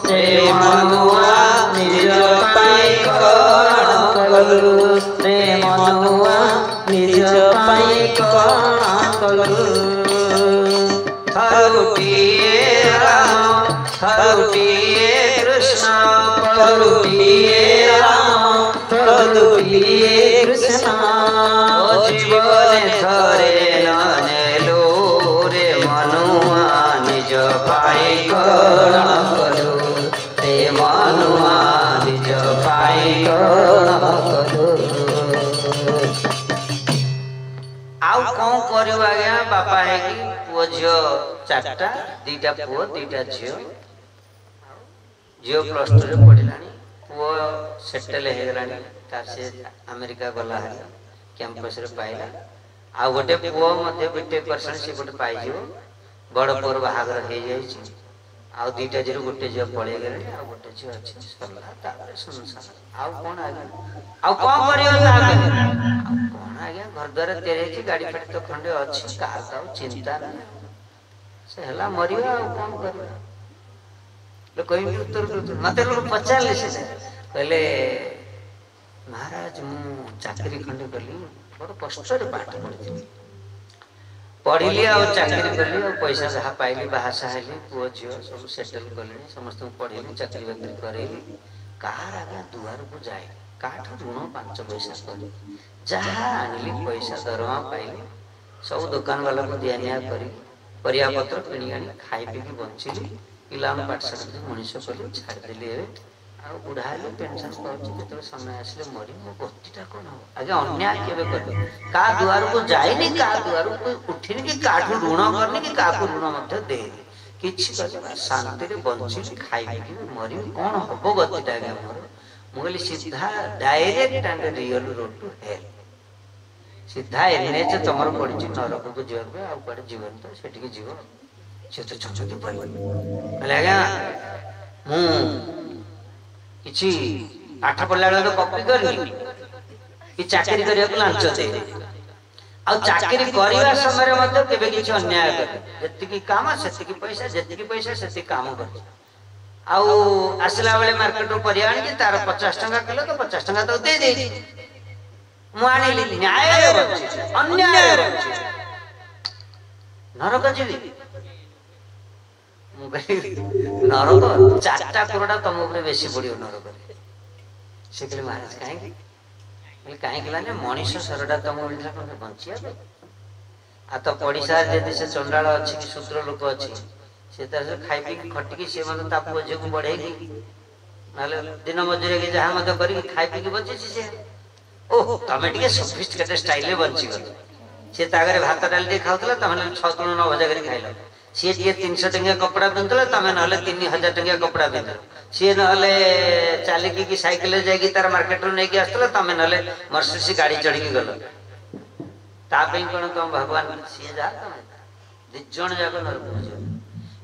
हे मनुआ निज पाई करण କଲୁ ରେ ମନୁଆ ନିଜ ପାଇଁ କଣ କଲୁ ଥରୁଟିଏ ରାମ ଥରୁଟିଏ କୃଷ୍ଣ ଥରୁଟିଏ ରାମ ଥରୁଟିଏ କୃଷ୍ଣ ଜୀବନେ ଥରେ ନେଲୁ ରେ ମନୁଆ ନିଜ ପାଇଁ କଣ କଲୁ ରେ ମନୁଆ ନିଜ ପାଇଁ କଣ କଲୁ ଆଉ କଣ କରିବୁ ଆଜ୍ଞା ବାପା ହେଇକି ପୁଅ ଝିଅ ଚାରିଟା ଦିଟା ପୁଅ ଦିଟା ଝିଅ ଝିଅ +2 ରେ ପଢିଲାଣି ପୁଅ ସେଟେଲ ହେଇଗଲାଣି ତାର ସେ ଆମେରିକା ଗଲା ହେଲା କ୍ୟାମ୍ପସରେ ପାଇଲା ଆଉ ଗୋଟେ ପୁଅ ମଧ୍ୟ ବିଟେକ୍ କରିସାରି ସେ ଗୋଟେ ପାଇଯିବ ବଡ଼ ପୁଅର ବାହାଘର ହେଇଯାଇଛି ଆଉ ଦିଟା ଝିଅରୁ ଗୋଟେ ଝିଅ ପଳେଇ ଗଲେଣି ଆଉ ଗୋଟେ ଝିଅ ଅଛି ସରିଲା ତାପରେ ସଂସାର ଆଉ କଣ ଆଜ୍ଞା ଆଉ କଣ କରିବ ତାପରେ ଆଉ କଣ ଆଜ୍ଞା ଘର ଦ୍ୱାର ତିଆରି ହେଇଛି ଗାଡ଼ି ଫାଡ଼ି ତ ଖଣ୍ଡେ ଅଛି କାହାର ତ ଆଉ ଚିନ୍ତା ନାହିଁ ସେ ହେଲା ମରିବା ଆଉ କଣ କରିବା ଲୋକ ଏମିତି ଉତ୍ତର ଦଉଛନ୍ତି ମତେ ଲୋକ ପଚାରିଲେ ସେ କହିଲେ ମହାରାଜ ମୁଁ ଚାକିରି ଖଣ୍ଡେ କଲି ବଡ଼ କଷ୍ଟରେ ପାଠ ପଢ଼ିଥିଲି पढ़िली आ चाकरी कली आ पैसा जहाँ पाइली बाहासा हेली पुओ झील सब सेटल कले समस्त पढ़ेली चाकरी बाकरी करेली कहार आगे दुआर को जाए काठ ऋण 5 पैसा कर जहाँ आनिली पैसा दरमा पाइली सब दुकान वाला को दिया निया करी परिया पत्र किणी आनी खाई पीकी बंचिली पिला पाठशाला मनीष कली छाड़देली आ बुढ़ा हेले पेनसन पाँच समय आसे मरी मो गतिटा कौन हम आगे अन्याय केवे कर का दुआर को जाइनी का दुआर को उठिनी कि काठू ऋण करनी कि काकू ऋण मध्य देनी किछि कर शांति रे बंची खाई कि मरी कौन हबो गतिटा आगे मोर मु कहली सीधा direct and real road to hell सीधा एनएच तमर पड़ी नरक को जीवन आ पड़े जीवन तो सेठी के जीव से तो छछकी पड़ी कहले आगे मु किछि पाठ पढ़ला बेले कॉपी करनी कि चाकरी करिया को लांच दे आ चाकरी करिवा समय मध्ये केबे किछि अन्याय कर जति काम सेति पैसा जति पैसा सेति काम कर आ आसला बेले मार्केट रो परिया आनी तार 50 टका किलो तो 50 टका तो दे दे मु आनिली न्याय रे बंची अन्याय रे बंची नरक जीवी नरक 4टा करोड़ा तुम ऊपर बेसी पड़ो नरक से कहले महाराज कहीं कहीं मनीष सरटा तुम मिलता कौन बंचिया आ तो पड़ीसा जदि से चंडाल अच्छी कि शूद्र लोक अच्छी से खाई पी खटिकी सी मत झील को बढ़ेगी ना दिन मजूरी की जहाँ कर खाई पी बची सी ओह तुम टे सफिस्टिकेटेड स्टाइल बंची गल सी तागर भात डाली खाऊला तुम 6 तुण 9 भजा कर खाइल सी टे 300 टंकिया कपड़ा पिंधुला तुम ना 3000 टंकिया कपड़ा पिंध सी ना चलिकी कि साइकिल जाकि तार मार्केट रू नहीं आसला तुम ना मर्सिडीज गाड़ी चढ़ी गल तापी कौन तुम भगवान सी जा दिजण जाक नरक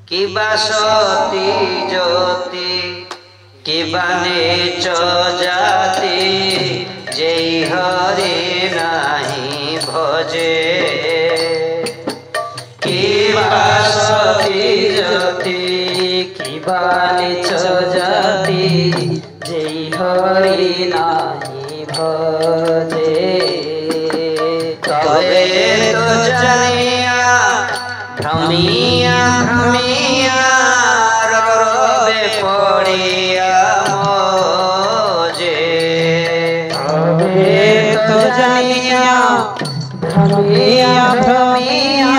कि सती ज्योति कि नीच जाति जय हरि नाही भजे सती ज्योति कि नीच जाति जय हरि नाही भजे तबे तो जानिया भ्रमिया भ्रमिया रवे पड़िया मोजे तबे तो जानिया भ्रमिया भ्रमिया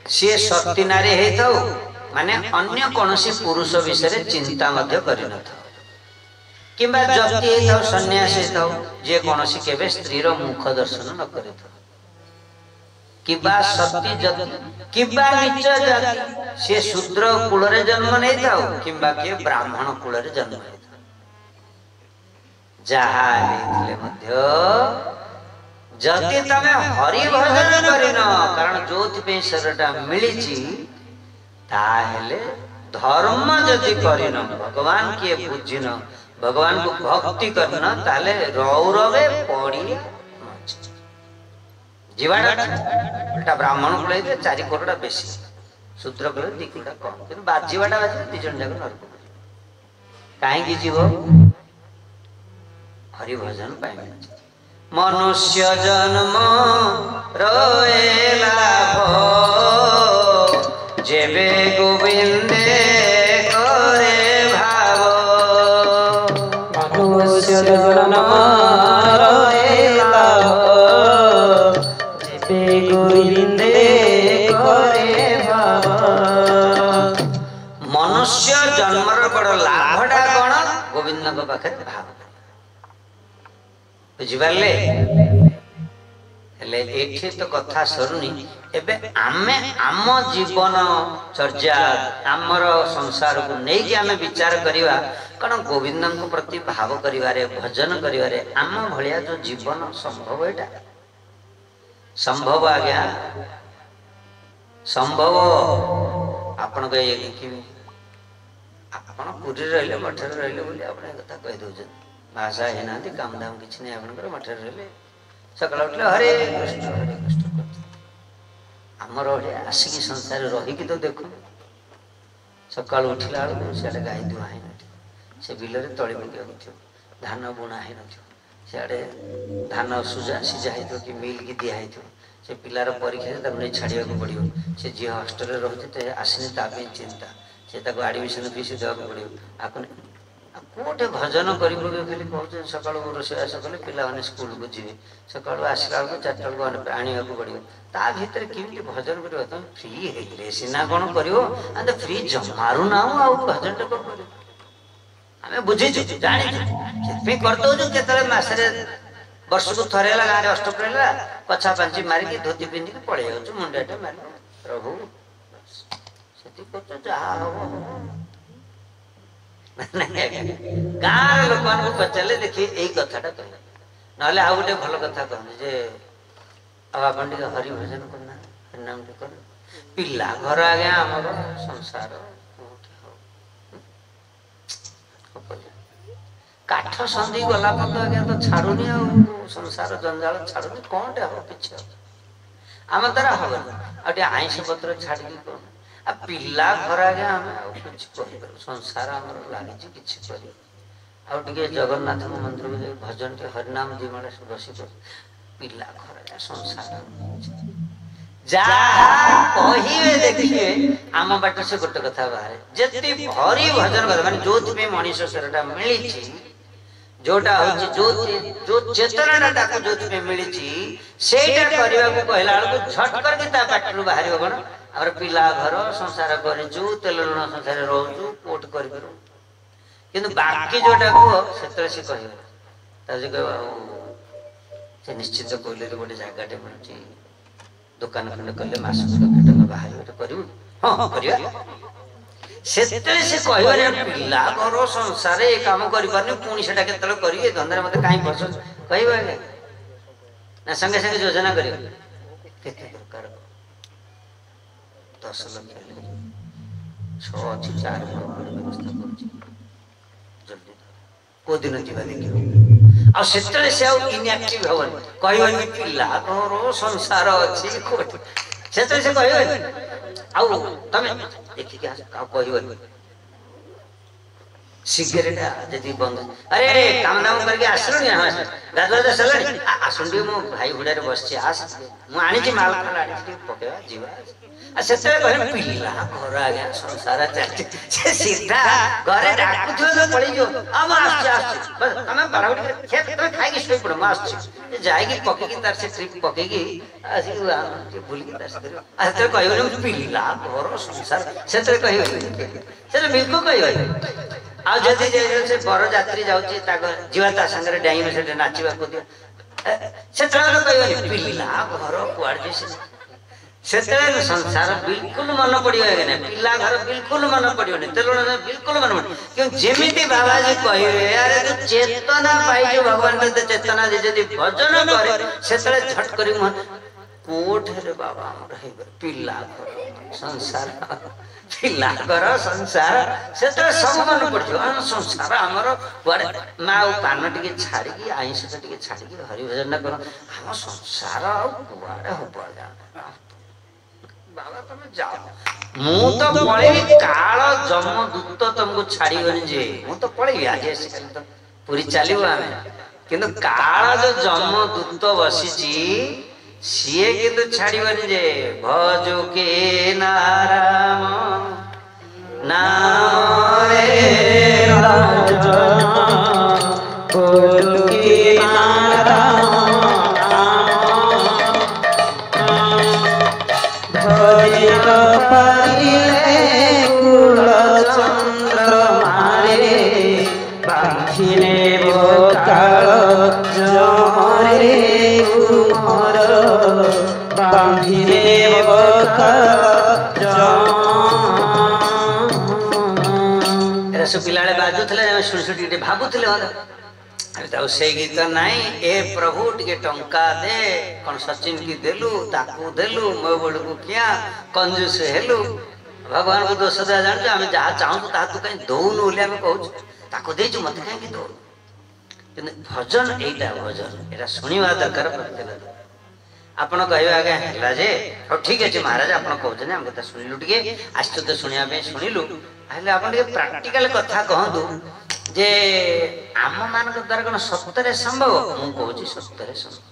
सी सती नारी है माने अन्य कौनसी पुरुष विषय चिंता मध्य करि न था किंबा जति है सन्यासी है जे कौनसी केबे स्त्री रो मुख दर्शन न करे था किबा सती जति किबा नीच जाति से शूद्र कुल रे जन्म नै था किंबा के ब्राह्मण कुल रे जन्म नै था जहा हेले मध्य जति तमे हरि भजन करिन कारण जोति पे शरीरटा मिलिची ताहेले धर्म जति करिन भगवान के बुझिन भगवान को भक्ति करना ताले रौरवे पड़ी जीवाटा ब्राह्मण को लेते 4 करोड़ बेसी शूद्र कले दिकुटा कम कि बाजीवाटा बाजी दी जन जाक नरक कहीं जीव हरि भजन पाइबे मनुष्य जन्म रहे लाभ जेबे गोविंदे करे भाव मनुष्य जन्म रहे लाभ जेबे गोविंदे करे भाव मनुष्य जन्मर बड़ लाभटा कौन गोविंद पाखे भाव बुझिपारे एठी तो कथा सरुनी एबे आमे आम जीवन चर्या आमर संसार को नहीं आमे विचार करिवा कारण गोविंद को प्रति भाव करिवारे भजन करिवारे आम भलिया जो जीवन संभव एटा संभव आज्ञा संभव आपण कहे कि आपण पुरी रहले मठरे रहले बोली आपण कथा कहि दउछन भाषा है ना काम धाम किसी नहीं आपन मठरे रहे सकाल उठले हरे कृष्ण आमर आसिक संसार रहीकि तो देख सकाल उठला बेलू सियाड़े गाई दुआ है से बिल तली पक धान बुणा है सियाड़े धान सुजा सीझा है कि मिल की दिया है से पिलार परीक्षा नहीं छाड़ा पड़ो से झी हस्टेल रोचे आसनी ताप चिंता से आडमिशन फीस देवाक पड़ो आपको कोटे भजन कर खाली कहते सका रोषेबास कले पे स्कूल को जी सका आसला बेलू 4टा बेलू आने पड़ो ता भर केमी भजन कर तुम फ्री है सीना कौन कर फ्री जमारू ना आ भजन टा कर आम बुझीचु जानी करदे के मसरे वर्ष को थरे गाँव में अष्टप्रहरी कछा पांची मारिकी धोती पिंधिकी पड़े जाऊँ मुंडियाटे मारिक प्रभु से जहाँ हम गाँव लोक पचारे देखिए यही कथाटा कह ना आउ गोटे भल कथा कहते जे अब आप हरि भजन करना हरिनाम टे कर पिला घर आज्ञा आमर संसार काठ संधि गला पद आज्ञा तो छाड़ुनी आ संसार जंजाल छाड़ुनी कौन टे हम कि आम द्वारा हम आईस पत्र छाड़ी कौन आ पिला घर आज्ञा आम कुछ कह संसार आम लगी कि जगन्नाथ मंदिर को भजन टे हरिनाम दी माड़े बस पिला घर आज्ञा संसार कहे देखिए आम बाट से गोटे कथा बाहर जी हरि भजन कर माने जो मनीष सेटा मिली जोटा जो चेतना जो मिली सेटा करने को कहला बेलू झट करके पार्टी बाहर कौन आम पिला घर संसार करूँ तेल लुण संसार रोचु कोट कर बाकी जोटा कह से कह निश्चित कहले गोटे जगह मिलूँ दुकान खंडे कले मास बाहर कर से पिला घर संसार ये कम कर पुणी से करेंगे धंदा मत कहीं फस कह ना संगे संगे योजना कर 10 लाख 6 अच्छी 4 व्यवस्था जल्दी को दिन जीवा देखिए आते से इनएक्टिव हवन कहनी पिला घर संसार अच्छी से कहनी तमें देखिए कहनी सिगरेट जी बंद अरे काम दाम करके आसलु गाधुआ सरल आसन टे मो भाई हुड़े बस आस मुझे माल फाल आनी पकेवा जीवा से पिला घर आज्ञा संसार चलती सीधा घरे डाकुथ पड़ो हम तुम बड़ा खाई शो पड़ मुझे जाइए पकईकी तार से ट्रिप पकईकी बुलिकी तार कह पिला घर संसार से कह बिल्कुल कह आदि बर जात्री जावा सागर डाइन से नाचा दियो से कह पिला घर कुआड़े से संसार बिल्कुल मन पड़ो पिला घर बिल्कुल मन पड़ो तेल बिल्कुल मन पड़ो क्यों जमी बाबाजी कहे अरे तू चेतना पाई भगवान चेतना दे भजन करे से झट कर कोठे बाबा पिला घर संसार पिला घर संसार से सब मन पड़ो संसार आमर कुआड़े ना पान टे छाड़ी आईस टे छाड़ी हरिभजन कर आम संसार कुआड़े हम बाबा तुम जाओ मु तो पळेबी काल जमदूत तुमको छाड़ीबनी जे मु तो पळेबी आज आसिकल तो पूरी चलिबो आमे किंतु काल जो जमदूत बसिची सीए किंतु छाड़ीबनी जे भजो के नाराम नाम रे बोलो के नाराम भजो परिले कुल चंद्र मारे बांधिले काल जमरे कुमर बांधिले पिलाड़े बाजुले शुणी शुणी भावुले से गीत नाई ए प्रभु टे टंका दे कौन सचिन की देलु ताकू देलु मो बड़ को क्या कंजूस हेलु भगवान को दोष दिया जान आम जहाँ चाहूँ ता तू कहीं दौनु बोली आम कहूँ देचु मत कहीं दौनु कि भजन यहीटा भजन यहाँ शुणा दरकार प्रत्येक आपड़ कह आगे है जे हाँ ठीक अच्छे महाराज आप कहते आम कथा शुणिलु टे आस तो शुणा शुणिलु आप प्राक्टिकल कथा कहतु जे आम मान द्वारा कौन सत्य संभव मुझे कहूँ सत्य संभव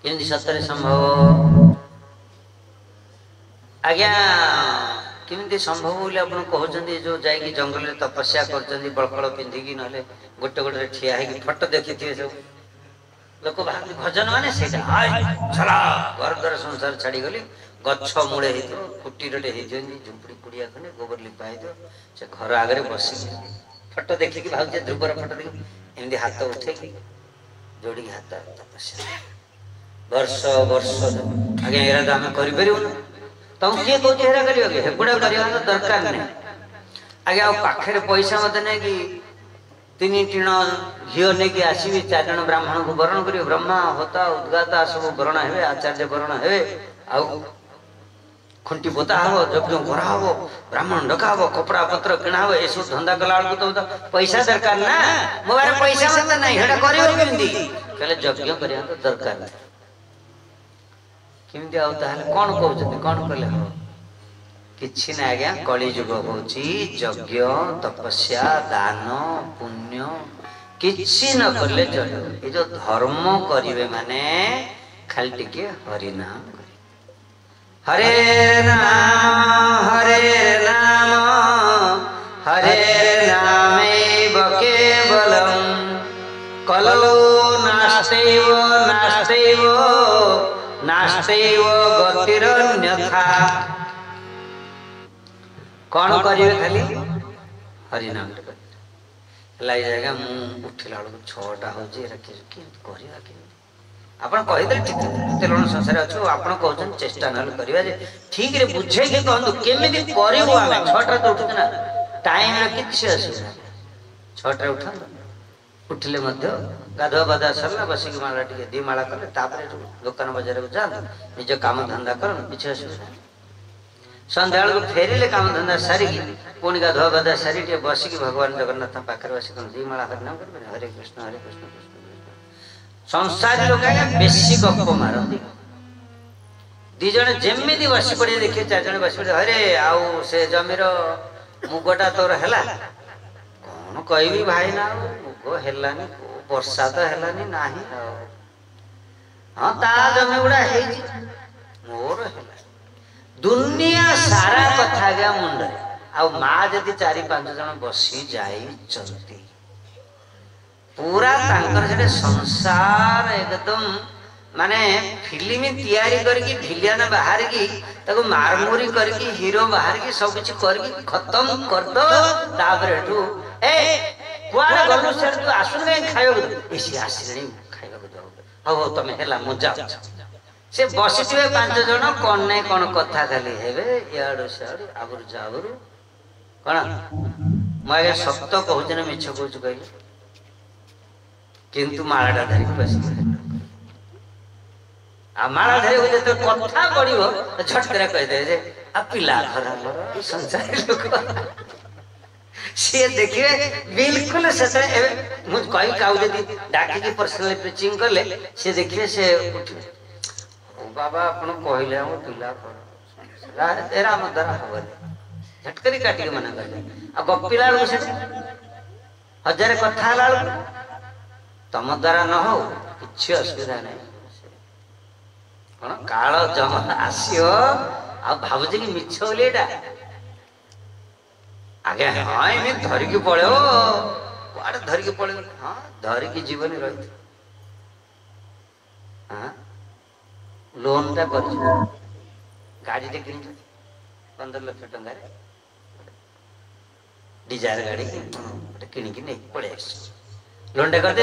केमती सत्य संभव आज्ञा केमती संभव बोली आप कहते जो जाकि जंगल तपस्या कर बड़फल पिंधिकी ना गोटे गोटे ठिया है फटो देखी थे सब लोक भाई भजन माने से चला घर द्वार संसार छाड़ी गली गछ मूले खुटी रे झुंपड़ी कुड़िया खंडे गोबर लिपा से घर आगे बस फटो देखिकी भाई ध्रुवर फटो देखी एमती हाथ उठे जोड़ी हाथ तपस्या वर्ष वर्ष आगे एरा तो आम कर तुम किए कौन हेरा करगुड़ा करवा तो दरकार नहीं आगे आखिर पैसा मत नहीं कि 3 टीण घी नहीं आसवि 4 जन ब्राह्मण को वरण कर ब्रह्मा होता उद्गाता सब वरण हे आचार्य वरण हे खुंटी पोता हम यज्ञ करा हम ब्राह्मण डका हम कपड़ा पत्र किणा हम ये सब धंदा कला तो पैसा दरकार ना मो बारे पैसा मत नहीं हेटा करियो केमती कहले यज्ञ करिया तो दरकार नहीं केमती आउ ताहले कोन कहउछथि कोन कले हो किछि ना आज्ञा कली युग होछि यज्ञ तपस्या दान पुण्य किछि न करले चले ए जो धर्म करिवे माने खाली टिके हरि नाम हरे नाम हरे नामेव केवलम कलो नास्तेव नास्तेव नास्तेव गतिरन्यथा कौन करिवे खाली हरि नाम लाई जाएगा मु उठिला बेलू 6टा हो आपन कहीदे ठीक तेल संसार अच्छे आपड़ कहते चेष्टा ना करवा ठीक रे बुझे कि कहतु केमी करूँ आम 6टा तो उठुचे ना टाइम किसी असुविधा 6टा उठा उठिले गाधुआ बाधुआ सरला बसिक माला टे 2 माला कले दुकान बजार को जाते निज काम धंदा कर किसी असुविधा संध्या को फेरिले काम धंदा सारिकी पुणी गाधुआ बाधुआ सारी बसिक भगवान जगन्नाथ पाखे बस 2 माला हरिनाम कर हरे कृष्ण कृष्ण संसारी लोग बेसी गप मारती 2 जन जमी बस पड़े देखिए 4 जन बस पड़े अरे आउ से जमीर मुगटा तोर है कौन कहबी भाई ना मुग हेलानी वर्षा तो हेलानी नाही हाँ ता जमी गुड़ा मोर दुनिया सारा कथा गया मुंडे आ माँ जदि 4-5 जन बसी जाई चलती पूरा तांकर संसार एकदम माने फिल्म तैयारी करके भिलियन बाहर की ताको मारमुरी करके हीरो बाहर की सब कुछ करके खत्म कर दो तापर एठू ए कुआडे गलु से तू आसुन नहीं खायो एसी आसी खाइबा को दो हो तमे हेला मजा से बसिथिबे 5 जन कोन नै कोन कथा खाली हेबे याडो साडो आबुर जाबुर कोन मागे सत्य कहउछ ना मिछ कहउछ कहले किंतु मालाटा धरिक बस आ माला धरे हो तो कथा पड़ो झटकरा कहदे जे आ पिला घर संसार लोक सी देखिए बिल्कुल से मुझे कही काउ जदि डाकी पर्सनली प्रीचिंग कले से देखिए से उठे ओ बाबा आपण कहले हम पिला घर तेरा आम द्वारा हबनी झटकरी काटिक मना कर गपिला बेलू से हजार कथा बेलू तुम द्वारा न हो कि असुविधा नहीं कौन काल जम आसो आ भावुच कि मिछ बोली आगे हाँ एम धरिकी पड़े कड़े धरिकी पड़े हाँ धरिकी जीवन रही हाँ लोन टा कर गाड़ी टे कि 15 लाख टंका डिजायर गाड़ी किणिकी नहीं पड़े लोन टा कर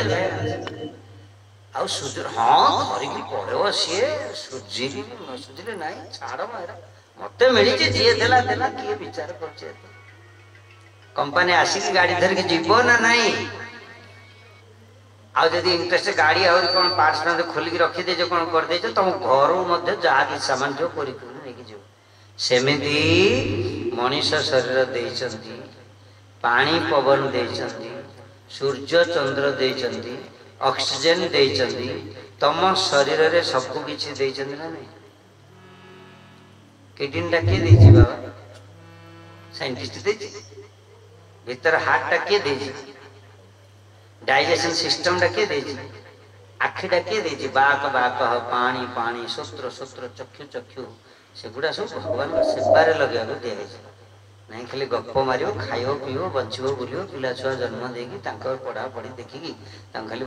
सुझ हाँ धरिकी पड़े सी सुझिली न सुझिले ना छाड़ मत मिली जी देला देला किए विचार कर कंपनी आसिक गाड़ी धरिकी जीव ना नहीं आदि इंटरेस्ट गाड़ी आउरी कौन पार्ट्स खोलिक रखीदे कौन करदे तुम घर जहाँ कि सामान जो नहीं सेमिति मनीष शरीर देइचंती पानी पवन देइचंती सूर्य चंद्र देइचंती ऑक्सीजन देइचंती तम शरीर रे सब किछि देइचंती ना नहीं किडनी टा के देइछि बाबा साइंटिस्ट देइछि भीतर हार्ट टा के देइछि डाइजेशन सिस्टम टा के देइछि आखि टा के देइछि बाक बाक पानी पानी सूत्र सूत्र चक्षु चक्षु सेगुड़ा सब भगवान सेवार लगे दिया नहीं खाली गप मार खाइब पीब बचब बुल पिला छुआ जन्म देकी पढ़ा पढ़ी देखिकी खाली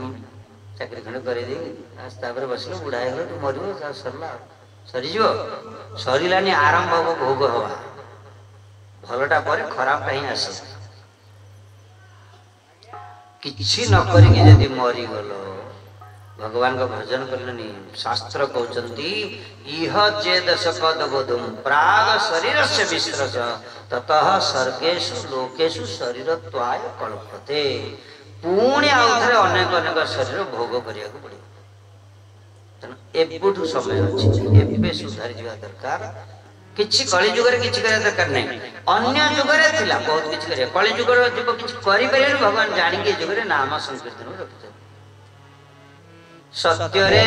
चाकरी खंडे कर बस बुढ़ा हो मर सरला सरीज सरलानी आरंभ हम भोग हवा भलटा पर खराबटा ही आसे किछि न करिकी जदि मरीगल भगवान का भजन कलनी शास्त्र कहते इह चेद सकदबोधुम प्राग शरीर से विस्रस ततः सर्गेषु लोकेषु शरीर त्वाय कल्पते पुणी आउथरे अनेक अनेक शरीर भोग करिया को पड़े एबुठु समय अछि एबे सुधार जिवा दरकार किछि कली जुग रे किछि करे दरकार नहीं अन्य जुग रे थिला बहुत किछि करे कली जुग रे जीव किछि करि परिले भगवान जानि के जुग रे नाम संकीर्तन रखिते सत्य रे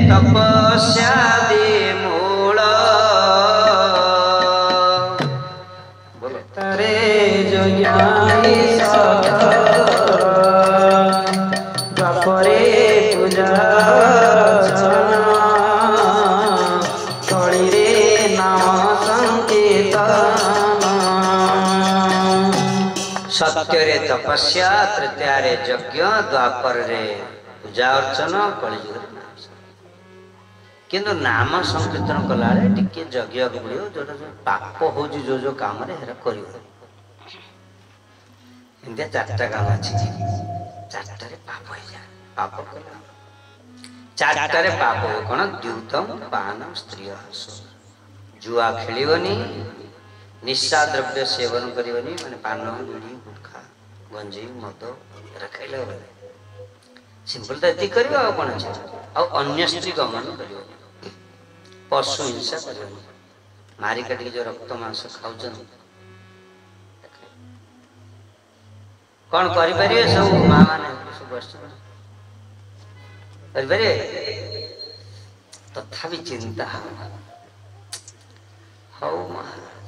तपस्या दे मूल बोलो तरे जो ज्ञानी द्वापरे पूजा कली रे नाम संकीर्तन सत्य रे तपस्या तृतीया रे यज्ञ द्वापर रे पूजा अर्चन कलिजुग किंतु नाम संकीर्तन कला टिके जगिया पड़ो जो पाप हो जो काम कर चार्टा काम अच्छी चार्टारे पाप हो जाए पाप कला चार्टारे पाप हो कौन द्यूतम पानम स्त्री जुआ खेलनी निशा द्रव्य सेवन करनी माने पान बीड़ी गुटखा गंजी मद खेल सिंपल तो ये कर कौन अच्छे अन्य स्त्री गमन कर पशु हिंसा कर मारी काटिक जो रक्त मांस खाऊ कौन करें सब माँ मैंने सब करें तथापि चिंता हौ महाराज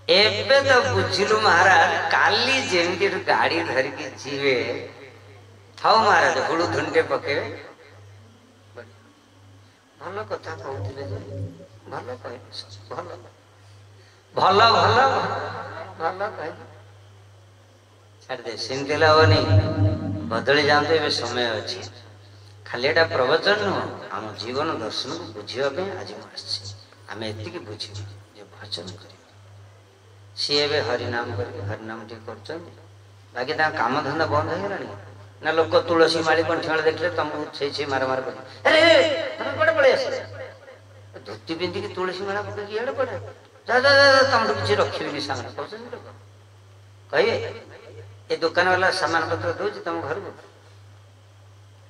एबे तो बुझिलु महाराज काली जेमती गाड़ी धरिकी जीवे हाँ महाराज हुड़ू धुंडे पके भल कथा कहते भल कह भल भल भल भल कह छाड़ दे सेमती हेनी बदली जाते ए समय अच्छी खाली एटा प्रवचन नुह आम जीवन दर्शन को बुझापी आज आम एति बुझे भजन कर सी ए हरिनाम कर हरिनाम टी कर बाकी काम धंदा बंद हो गला ना लोक तुलसी माली कंठियाल देखले तुमको से मार मार कर अरे तुम कड़े पड़े आस धोती पिंधिकी तुलसी माला पकड़ इे पड़े जा जा तुम किसी रखी सामान कहते कहे ये दुकान वाला सामान पत्र दूसरी तुम घर को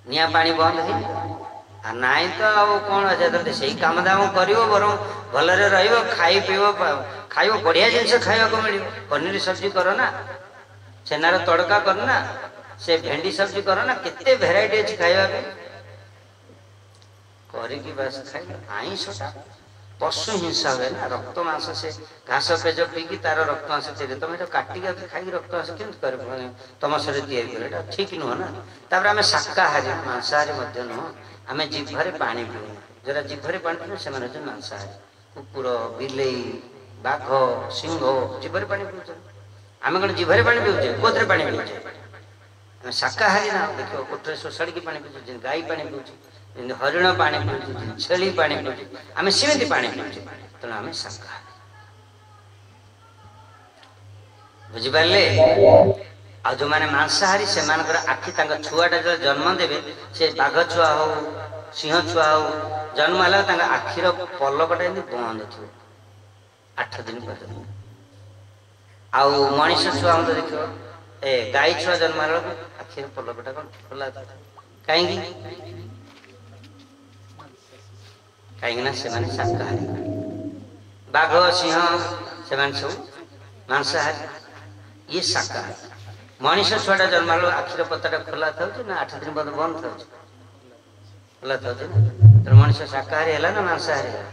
निया पानी बंद है नाई तो कौन अच्छे से कम दाम कर बर भलरे खाई पीब खाइब बढ़िया जिनस खाया मिल पनीर सब्जी कर ना छेनार तड़का करना से भेंडी सब्जी कर ना केते भेराइटी अच्छी खाइबा करके बस खाई आईषटा पशु हिंसा हुए ना रक्त मांस से घास पेज पीकी तार रक्त मांस तैयारी तुम ये काटिक खाई रक्त मांस के तुम शरीर या ठीक नुह ना तापर आम शाकाहारी मांसाहारी नुह आम जिभरे पा पीऊ जरा जिभरे पा पीऊ से मांसाहारी कुकुर बिलेई बाघ सिंह जिभरे पा पीछे आम कौन जिभरे पा पीछे कोथे पा पीछे आम शाकाहारी ना देख कोठे शोषाड़ी पा पीछे गाई पा पीछे हरिण पा पीछे छेली पा पीछे आम सेमती पा पीछे तेणु आम शाकाहारी बुझिपारे आ जो मैंने मांसाहारी से आखि छुआटा जो जन्म देवे से बाघ छुआ हो सिंह छुआ हो जन्म है आखिर पलकटा बंद थो 8 दिन पर्यटन आउ मनीष छुआ हम तो देख ए गाई छुआ जन्म आखिर पलकटा कौन खोला कहीं कहीं से शाकाहारी बाघ सिंह से सब मांसाहारी ये शाकाहारी मनीष छुआटा जन्म आखिर पत्ता खोला था ना 8 दिन बंद बंद था खोला था तो मनीष शाकाहारी है ना मांसाहारी है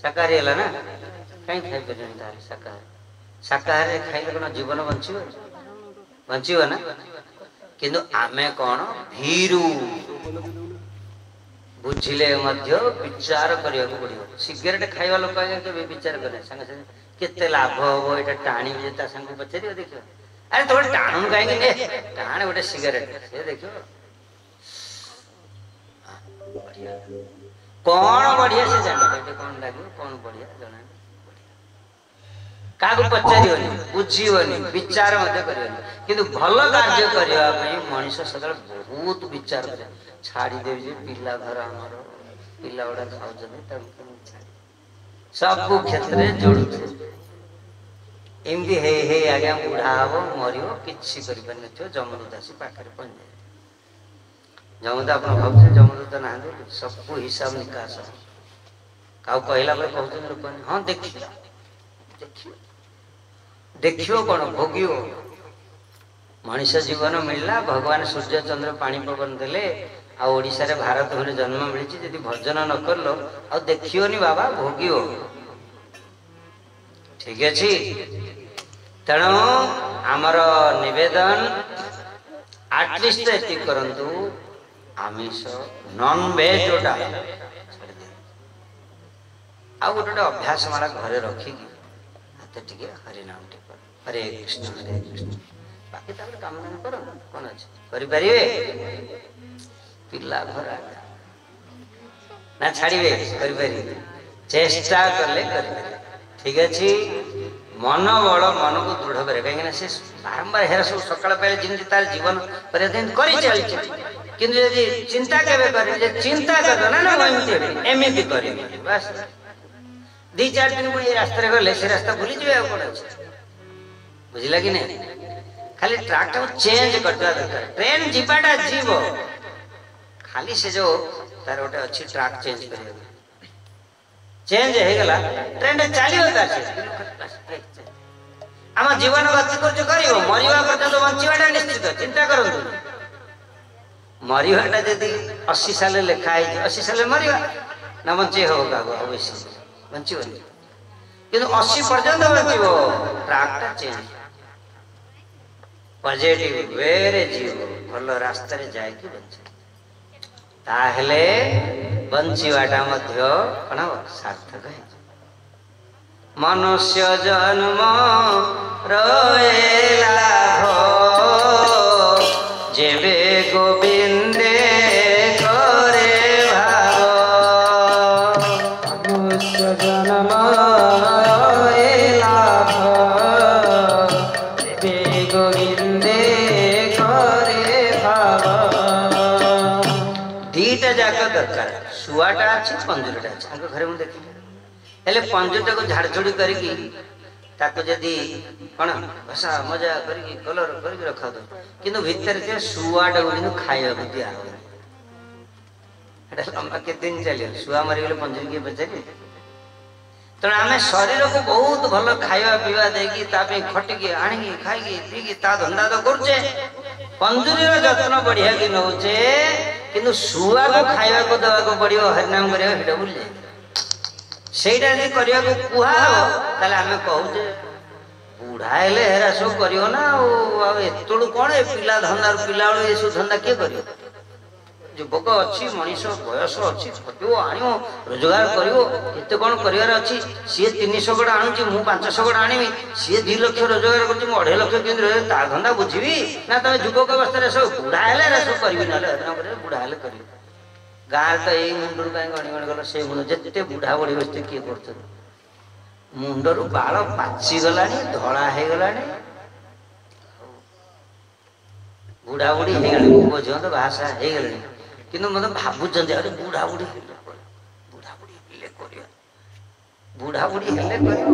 शाकाहारी है ना कहीं खाई पारे शाकाहारी शाकाहारी खाइले कौन जीवन बंचो ना किंतु आमे कौन भीरु बुझिले विचार करने पड़ो सिगरेट खाइबा लोक विचार करें संगे संगे केते लाभ हम ये टाणी संग पचार देख अरे तुम टाणु कहीं टाण गोटे सिगरेट से देख कौन बढ़िया से जान कौन लगे कौन बढ़िया जना क्या पचार बुझीबनी विचार किंतु भल कार्य करने मनीष सदा बहुत विचार करे छाड़ीदेव पिला घर आमर पिला गुड़ा खाऊ सब क्षेत्र जोड़ुचे एमती हे आज्ञा बुढ़ा हम मर कि जमदूत आसी पाखे पहुंच जमदूत आप भाव जमदूत ना सब हिसाब निकास क्या कहला कहते लोक हाँ देखिए देखियो कौन भोगियो मनीष जीवन मिलला भगवान सूर्य चंद्र पानी पवन देले आशा रे भारत भूमि जन्म मिली जदि भजन न करलो आ देखियोनी बाबा भोगियो ठीक अच्छे तेणु आमर निवेदन आटलिस्ट ये करंतु आमिष नॉन वेज जोटा आ गोटे अभ्यास माला घरे रखिकी हाथ टिके हरिनाम टिक हरे कृष्ण बाकी काम दाम कर कौन अच्छे करें पिला घर ना छाड़े करें चेष्टा कले ठीक अच्छे मन बल मन को दृढ़ करे कहीं से बारंबार हेरा सब सकाल पाए जमी तार जीवन कर चिंता के चिंता कर ना एमती कर बस 2-4 दिन मुझे रास्ता गले से रास्ता भूली जाए कौन अच्छे बुझला कि नहीं खाली ट्रैक को चेंज करता दरकार ट्रेन जीवाटा जीव खाली से जो तार गोटे अच्छी ट्रैक चेंज कर चेंज हो गला ट्रेन चलो आम जीवन गति कर मरवा पर्यटन बचाटा निश्चित चिंता करूँ मरवाटा जदि 80 साल लिखाई 80 साल मरवा ना बचे हो अवश्य बचोनी कि 80 पर्यंत बचो ट्रैकटा चेंज पॉजिटिव वेरे जीव भल रास्ता जाए बचे ताहले बंचीवाटा मध्य कौन सार्थक है मनुष्य जन्म रला जेबे गोविंदे करे भाव मनुष्य जन्म रला जेबे गोविंदे करे भाव दीटा जाक दरकार शुआटा अच्छे पंजुरटा अच्छे घरे मुझे देखी हेले पंजुरटा को झाड़झुड़ी करके जदि कौन भसा मजा करके कलर करके रखा दो किंतु भितर से शुआटा को खाया दिया लंबा के दिन चलिए शुआ मरीगले पंजुरी किए बचारे तेणु आम शरीर को बहुत भल खावा पीवा देकी खटिकी आणिकी खाई पीकी ता धंदा तो करुचे पंजुरी जत्न बढ़िया कि नौचे किंतु शुआ को खावा को देवा को पड़ो हरिनाम करा भूल जाए ସେଇଟା ଯଦି କରିବାକୁ କୁହାହବ ତାହେଲେ ଆମେ କହୁଛେ ବୁଢା ହେଲେ ହେରା ସବୁ କରିବ ନା ଆଉ ଏତେବେଳୁ କଣ ଏ ପିଲା ଧନ୍ଦାରୁ ପିଲା ବେଳୁ ଏସବୁ ଧନ୍ଦା କିଏ କରିବ? ଯୁବକ ଅଛି, ମଣିଷ ବୟସ ଅଛି, ଖଟିବ ଆଣିବ ରୋଜଗାର କରିବ, କେତେ କଣ କରିବାର ଅଛି। ସିଏ 300 ଗଡ ଆଣୁଛି, ମୁଁ 500 ଗଡ ଆଣିବି। ସିଏ 2 ଲକ୍ଷ ରୋଜଗାର କରୁଛି, ମୁଁ 2.5 ଲକ୍ଷ କେମିତି ରୋଜଗାର, ତା ଧନ୍ଦା ବୁଝିବି ନା ତମେ ଯୁବକ ଅବସ୍ଥାରେ ସବୁ ବୁଢା ହେଲେ ଏରା ସବୁ କରିବି, ନହେଲେ ବୁଢା ହେଲେ କରିବି। ଗାଁରେ ତ ଏଇ ମୁଣ୍ଡରୁ କାହିଁ ଗଣି ଗଣି ଗଲା ସେ ମୁଣ୍ଡ, ଯେତେ ବୁଢା ବଢି ବସିତେ କିଏ କରୁଛନ୍ତି? ମୁଣ୍ଡରୁ ବାଳ ପାଚିଗଲାଣି, ଧଳା ହେଇଗଲାଣି, ବୁଢା ବୁଢୀ ହେଇଗଲାଣି, ପୁଅ ଝିଅ ତ ବାହାସାହା ହେଇଗଲେଣି, କିନ୍ତୁ ମତେ ଭାବୁଛନ୍ତି ଆରେ ବୁଢା ବୁଢୀ ହେଲେ କରିବା, ବୁଢା ବୁଢୀ ହେଲେ କରିବ।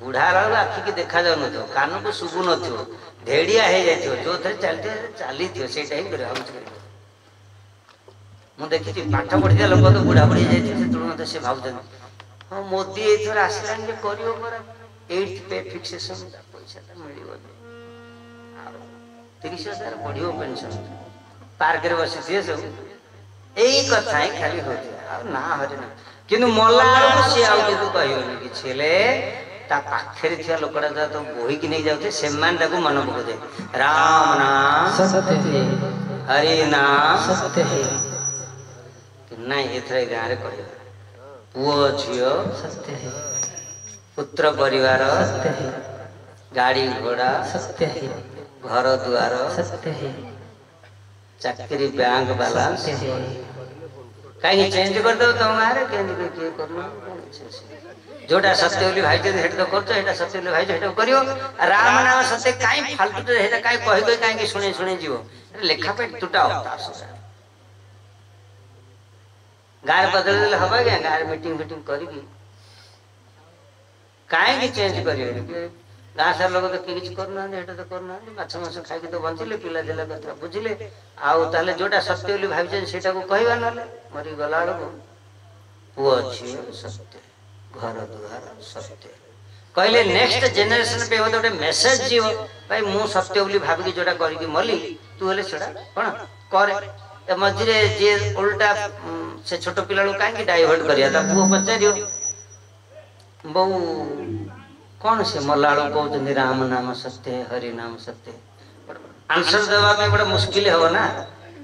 ବୁଢା ହେଲା ବେଳକୁ ଆଖିକି ଦେଖା ଯାଉନଥିବ, କାନକୁ ଶୁଭୁ ନଥିବ, ଭେଡିଆ ହେଇଯାଇଥିବ, ଯୋଉଥିରେ ଚାଲିଥିବ ସେଇଟା ହିଁ କରିବା। ମୁଁ ଦେଖିଛି ପାଠ ପଢିଥିବା ଲୋକ ତ ବୁଢା ବୁଢୀ ହେଇଯାଇଥିବ, ସେତେବେଳେ ମତେ ସେ ଭାବୁଛନ୍ତି ହଁ ମୋଦି ଏଇଥର ଆସିଲାଣି ଯେ କରିବ ପରା, 8th ପେ ଫିକ୍ସେସନ ପଇସାଟା ମିଳିବ, ଆଉ 30,000 ବଢିବ ପେନସନ, ପାର୍କରେ ବସିଥିବେ ସବୁ, ଏଇ କଥା ହିଁ ଖାଲି ହଉଛି ଆଉ ନା ହରି ନା। କିନ୍ତୁ ମଲା ବେଳକୁ ସିଏ ଆଉ କିନ୍ତୁ କହିବନି କିଛି, ହେଲେ ତା ପାଖରେ ଥିବା ଲୋକଟା ଯାହା ତ ବୋହିକି ନେଇ ଯାଉଥିବେ ସେମାନେ ତାକୁ ମନେ ପକାଉଥିବେ, ରାମ ନାମ ହରି ନାମ ନାଇଁ ଏଥର ଗାଁରେ କହିବା, ପୁଅ ଝିଅ ପୁତ୍ର ପରିବାର, ଗାଡି ଘୋଡା, ଘର ଦୁଆର, ଚାକିରି, ବ୍ୟାଙ୍କ ବାଲାନ୍ସ, କାହିଁକି ଚେଞ୍ଜ କରିଦେବ ତମ ଗାଁରେ? କେମିତି କିଏ କରୁନ, ଯୋଉଟା ସତ୍ୟ ବୋଲି ଭାଇଛନ୍ତି ସେଟା ତ କରୁଛ, ସେଇଟା ସତ୍ୟ ବୋଲି ଭାଇଛ ସେଇଟା କରିବ। ରାମ ନାମ ସତ୍ୟ କାହିଁ ଫାଲତୁରେ ସେଇଟା କାହିଁ କହି କହି କାହିଁକି ଶୁଣେଇ ଶୁଣେଇ ଯିବ? ଲେଖା ପାଇଁ ତୁଟା ଗାଁରେ ବଦଳି ଦେଲେ ହବ ଆଜ୍ଞା? ଗାଁରେ ମିଟିଂ ଫିଟିଂ କରିକି କାହିଁକି ଚେଞ୍ଜ କରିବେନି? ଗାଁ ସାରା ଲୋକ ତ କିଛି କରୁନାହାନ୍ତି, ସେଟା ତ କରୁନାହାନ୍ତି, ମାଛ ମାଛ ଖାଇକି ତ ବଞ୍ଚିଲେ, ପିଲା ଥିଲା କଥା ବୁଝିଲେ, ଆଉ ତାହେଲେ ଯୋଉଟା ସତ୍ୟ ବୋଲି ଭାବିଛନ୍ତି ସେଇଟାକୁ କହିବା। ନହେଲେ ମରି ଗଲା ବେଳକୁ ପୁଅ ଝିଅ ସତ୍ୟ, ଘର ଦୁଆର ସତ୍ୟ କହିଲେ ନେକ୍ସଟ ଜେନେରେସନ ପାଇଁ ମତେ ଗୋଟେ ମେସେଜ ଯିବ, ଭାଇ ମୁଁ ସତ୍ୟ ବୋଲି ଭାବିକି ଯୋଉଟା କରିକି ମଲି, ତୁ ହେଲେ ସେଟା କଣ କରେ। ଏ ମଝିରେ ଯିଏ ଓଲଟା ସେ ଛୋଟ ପିଲା ବେଳକୁ କାହିଁକି ଡାଇଭର୍ଟ କରିବା? ତା ପୁଅ ପଚାରିବ ବୋଉ କଣ ସେ ମଲା ବେଳକୁ କହୁଛନ୍ତି ରାମ ନାମ ସତ୍ୟ ହରି ନାମ ସତ୍ୟ, ଆନ୍ସର ଦେବା ପାଇଁ ଗୋଟେ ମୁସ୍କିଲ ହବ ନା।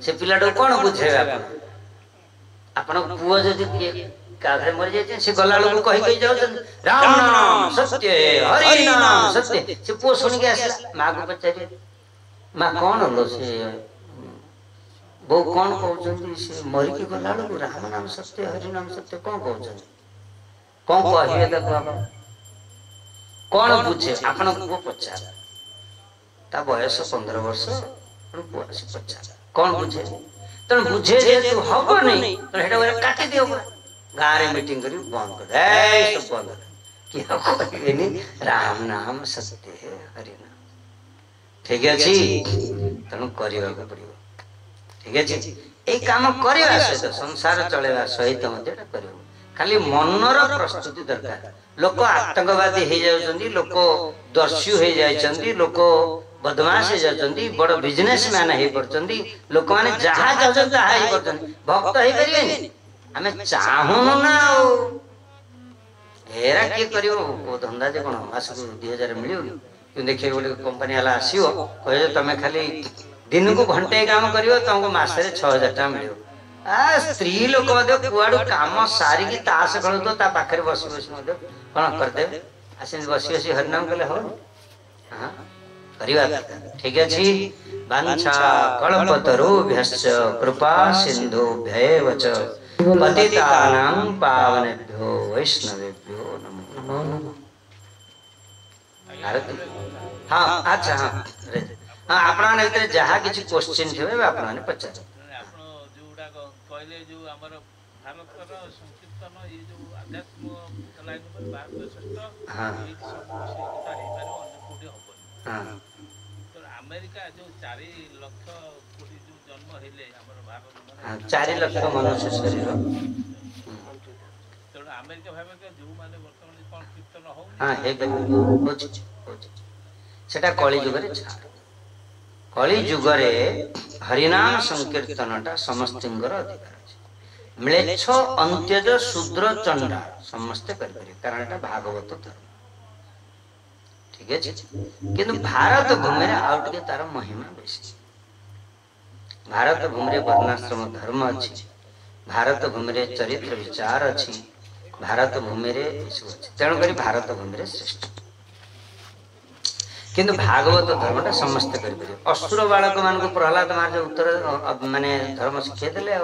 ସେ ପିଲାଟାକୁ କଣ ବୁଝେଇବେ ଆପଣ? ଆପଣଙ୍କ ପୁଅ ଯଦି କିଏ କାହାରେ ମରିଯାଇଛି, ସେ ଗଲା ବେଳକୁ କହି କହି ଯାଉଛନ୍ତି ରାମ ନାମ ସତ୍ୟ ହରି ନାମ ସତ୍ୟ, ସେ ପୁଅ ଶୁଣିକି ଆସିଲା, ମାକୁ ପଚାରିବେ ମା କଣ ଲୋ ସେ ବୋଉ କଣ କହୁଛନ୍ତି, ସେ ମରିକି ଗଲା ବେଳକୁ ରାମ ନାମ ସତ୍ୟ ହରି ନାମ ସତ୍ୟ କଣ କହୁଛନ୍ତି, କଣ କହିବେ ତାକୁ? ଆପଣ କଣ ବୁଝେ? ଆପଣଙ୍କ ପୁଅ ପଚାର, ତା ବୟସ 15 ବର୍ଷ, ପୁଅ ଆସି ପଚାର କଣ ବୁଝେ? ତେଣୁ ବୁଝେ ଯେହେତୁ ହବନି, ସେଟା କାଟିଦିଅ ପୁରା, ଗାଁରେ ମିଟିଂ କରି ବନ୍ଦ କରିଦେ, ସବୁ ବନ୍ଦ, କିଏ କହିବେନି ରାମ ନାମ ସତ୍ୟ ହରି ନାମ। ଠିକ ଅଛି? ତେଣୁ କରିବାକୁ ପଡିବ। ଠିକ ଅଛି? ଏଇ କାମ କରିବା ସହିତ ସଂସାର ଚଳେଇବା ସହିତ ମଧ୍ୟ ଏଟା କରିବ। ଖାଲି ମନର ପ୍ରସ୍ତୁତି ଦରକାର। ଲୋକ ଆତଙ୍କବାଦୀ ହେଇଯାଉଛନ୍ତି, ଲୋକ ଦସ୍ୟୁ ହେଇଯାଇଛନ୍ତି, ଲୋକ ବଦମାସ ହେଇଯାଉଛନ୍ତି, ବଡ ବିଜନେସ ମ୍ୟାନ ହେଇପାରୁଛନ୍ତି, ଲୋକମାନେ ଯାହା ଚାହୁଁଛନ୍ତି ତାହା ହେଇପାରୁଛନ୍ତି, ଭକ୍ତ ହେଇପାରିବେନି? ଆମେ ଚାହୁଁନୁ ନା ଆଉ ହେରା କିଏ କରିବ? କୋଉ ଧନ୍ଦା ଯେ କଣ ମାସକୁ 2,000 ମିଳିବ? କିନ୍ତୁ ଦେଖିବେ ଗୋଟେ କମ୍ପାନୀ ହେଲା ଆସିବ, କହିବେ ତମେ ଖାଲି ଦିନକୁ ଘଣ୍ଟେ କାମ କରିବ, ତମକୁ ମାସରେ 6,000 ଟଙ୍କା ମିଳିବ। ସ୍ତ୍ରୀ ଲୋକ ମଧ୍ୟ କୁଆଡୁ କାମ ସାରିକି ତାସ ଖେଳୁଥିବ, ତା ପାଖରେ ବସି ବସି ମଧ୍ୟ କଣ କରିଦେବେ, ଆସିକି ବସି ବସି ହରିନାମ କଲେ ହବନି? କରିବା ଦରକାର। ଠିକ ଅଛି? ବାଞ୍ଛା କଳ୍ପତରୁଭ୍ୟଶ୍ଚ କୃପା ସିନ୍ଧୁଭ୍ୟୈବ च ପତିତାନାଂ ପାବନେଭ୍ୟୋ ବୈଷ୍ଣବେଭ୍ୟୋ ନମୋ ନମଃ। ହଁ ଆଚ୍ଛା, ହଁ ଆପଣଙ୍କ ଭିତରେ ଯାହା କିଛି କୋଶ୍ଚିନ୍ ଥିବେ ଆପଣମାନେ ପଚାରନ୍ତୁ। ଆପଣ ଯୋଉଗୁଡାକ କହିଲେ, ଯୋଉ ଆମର ଭାରତର ସଂକୀର୍ତ୍ତନ, ଏ ଯୋଉ ଆଧ୍ୟାତ୍ମ ଲାଇନ ଉପରେ ଭାରତ ଶ୍ରେଷ୍ଠ, ଏଇଠି ସବୁ ସେଇଠି ତ ହେଇପାରିବ, ଅନ୍ୟ କୋଉଠି ହବନି। ତ ଆମେରିକା ଯୋଉ 4 ଲକ୍ଷ କୋଟି ଯୋଉ ଜନ୍ମ ହେଲେ ଆମର ଭାରତ, 4 ଲକ୍ଷ ମନୁଷ୍ୟ ଶରୀର, ତେଣୁ ଆମେରିକା ଭାବେ ଯୋଉମାନେ ବର୍ତ୍ତମାନ କଣ କୀର୍ତ୍ତନ ହଉନି, ସେଟା କଳି ଯୁଗରେ ଛାଡ଼। କଳି ଯୁଗରେ ହରିନାମ ସଂକୀର୍ତ୍ତନଟା ସମସ୍ତଙ୍କର ଅଧିକାର ଅଛି। म्लेच्छ अंत्यज शूद्र चंडा समस्ते करिपारे कारण एटा भागवत धर्म ठीक है किंतु भारत भूमि रे आउट के तार महिमा बेसी भारत भूमि रे वर्णाश्रम धर्म अछि भारत भूमि रे चरित्र विचार अछि भारत भूमि रे तेणु करी भारत भूमि रे श्रेष्ठ किंतु भागवत धर्मटा समस्त करिपारे असुर बालक मान को प्रहलाद महाराज उत्तर माने धर्म शिक्षा देले आ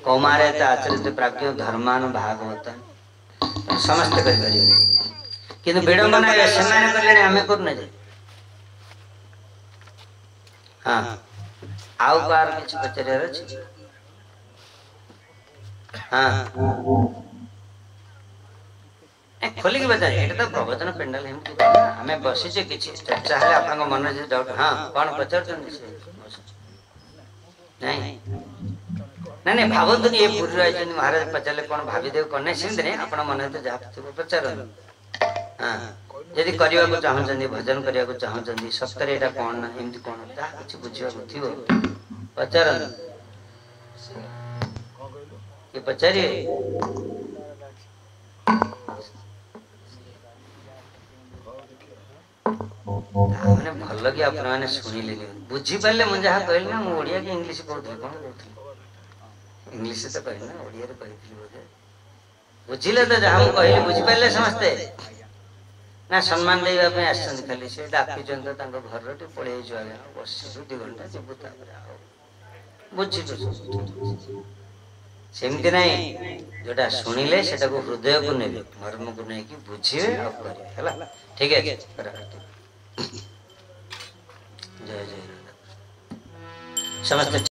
कौमारे आचरित प्राज्ञ धर्मान भागवत समस्त करिपारे किंतु विडंबना सेमाने करले हमें करने जे हां आउ बार किछ पचरे अछि हां खोली के बता एटा तो प्रवचन पेंडल हम हमें बसी जे किछ चर्चा है आपन मन जे डाउट हां कोन पचर नहीं नहीं नहीं भावत नहीं ये पूरी राय महाराज पचाले कोन भाभी देव कोने सिंध ने अपन मन तो जा पचार हां यदि करिया को चाहन जंदी भजन करिया को चाहन जंदी सत्तर एटा कोन ना एमती कोन ता कुछ बुझिया थिवो पचार ये पचारिए मैंने भल लगे आप मैंने शुणिले बुझी पारे मुझे जहाँ कहली ना मुझे कि इंग्लीश कहती कौन कहती इंग्लीश तो कहली ना ओडिया कही बोधे बुझिले तो जहाँ मुझे कहली बुझीपारे समस्ते ना सम्मान देवाई आसती खाली से डाकिंट घर पलि आगे बस 2 घंटा जीवु बुझी सेमती ना जोटा शुणिले से हृदय को ने मर्म को नहीं बुझे है ठीक है जय जय समस्त।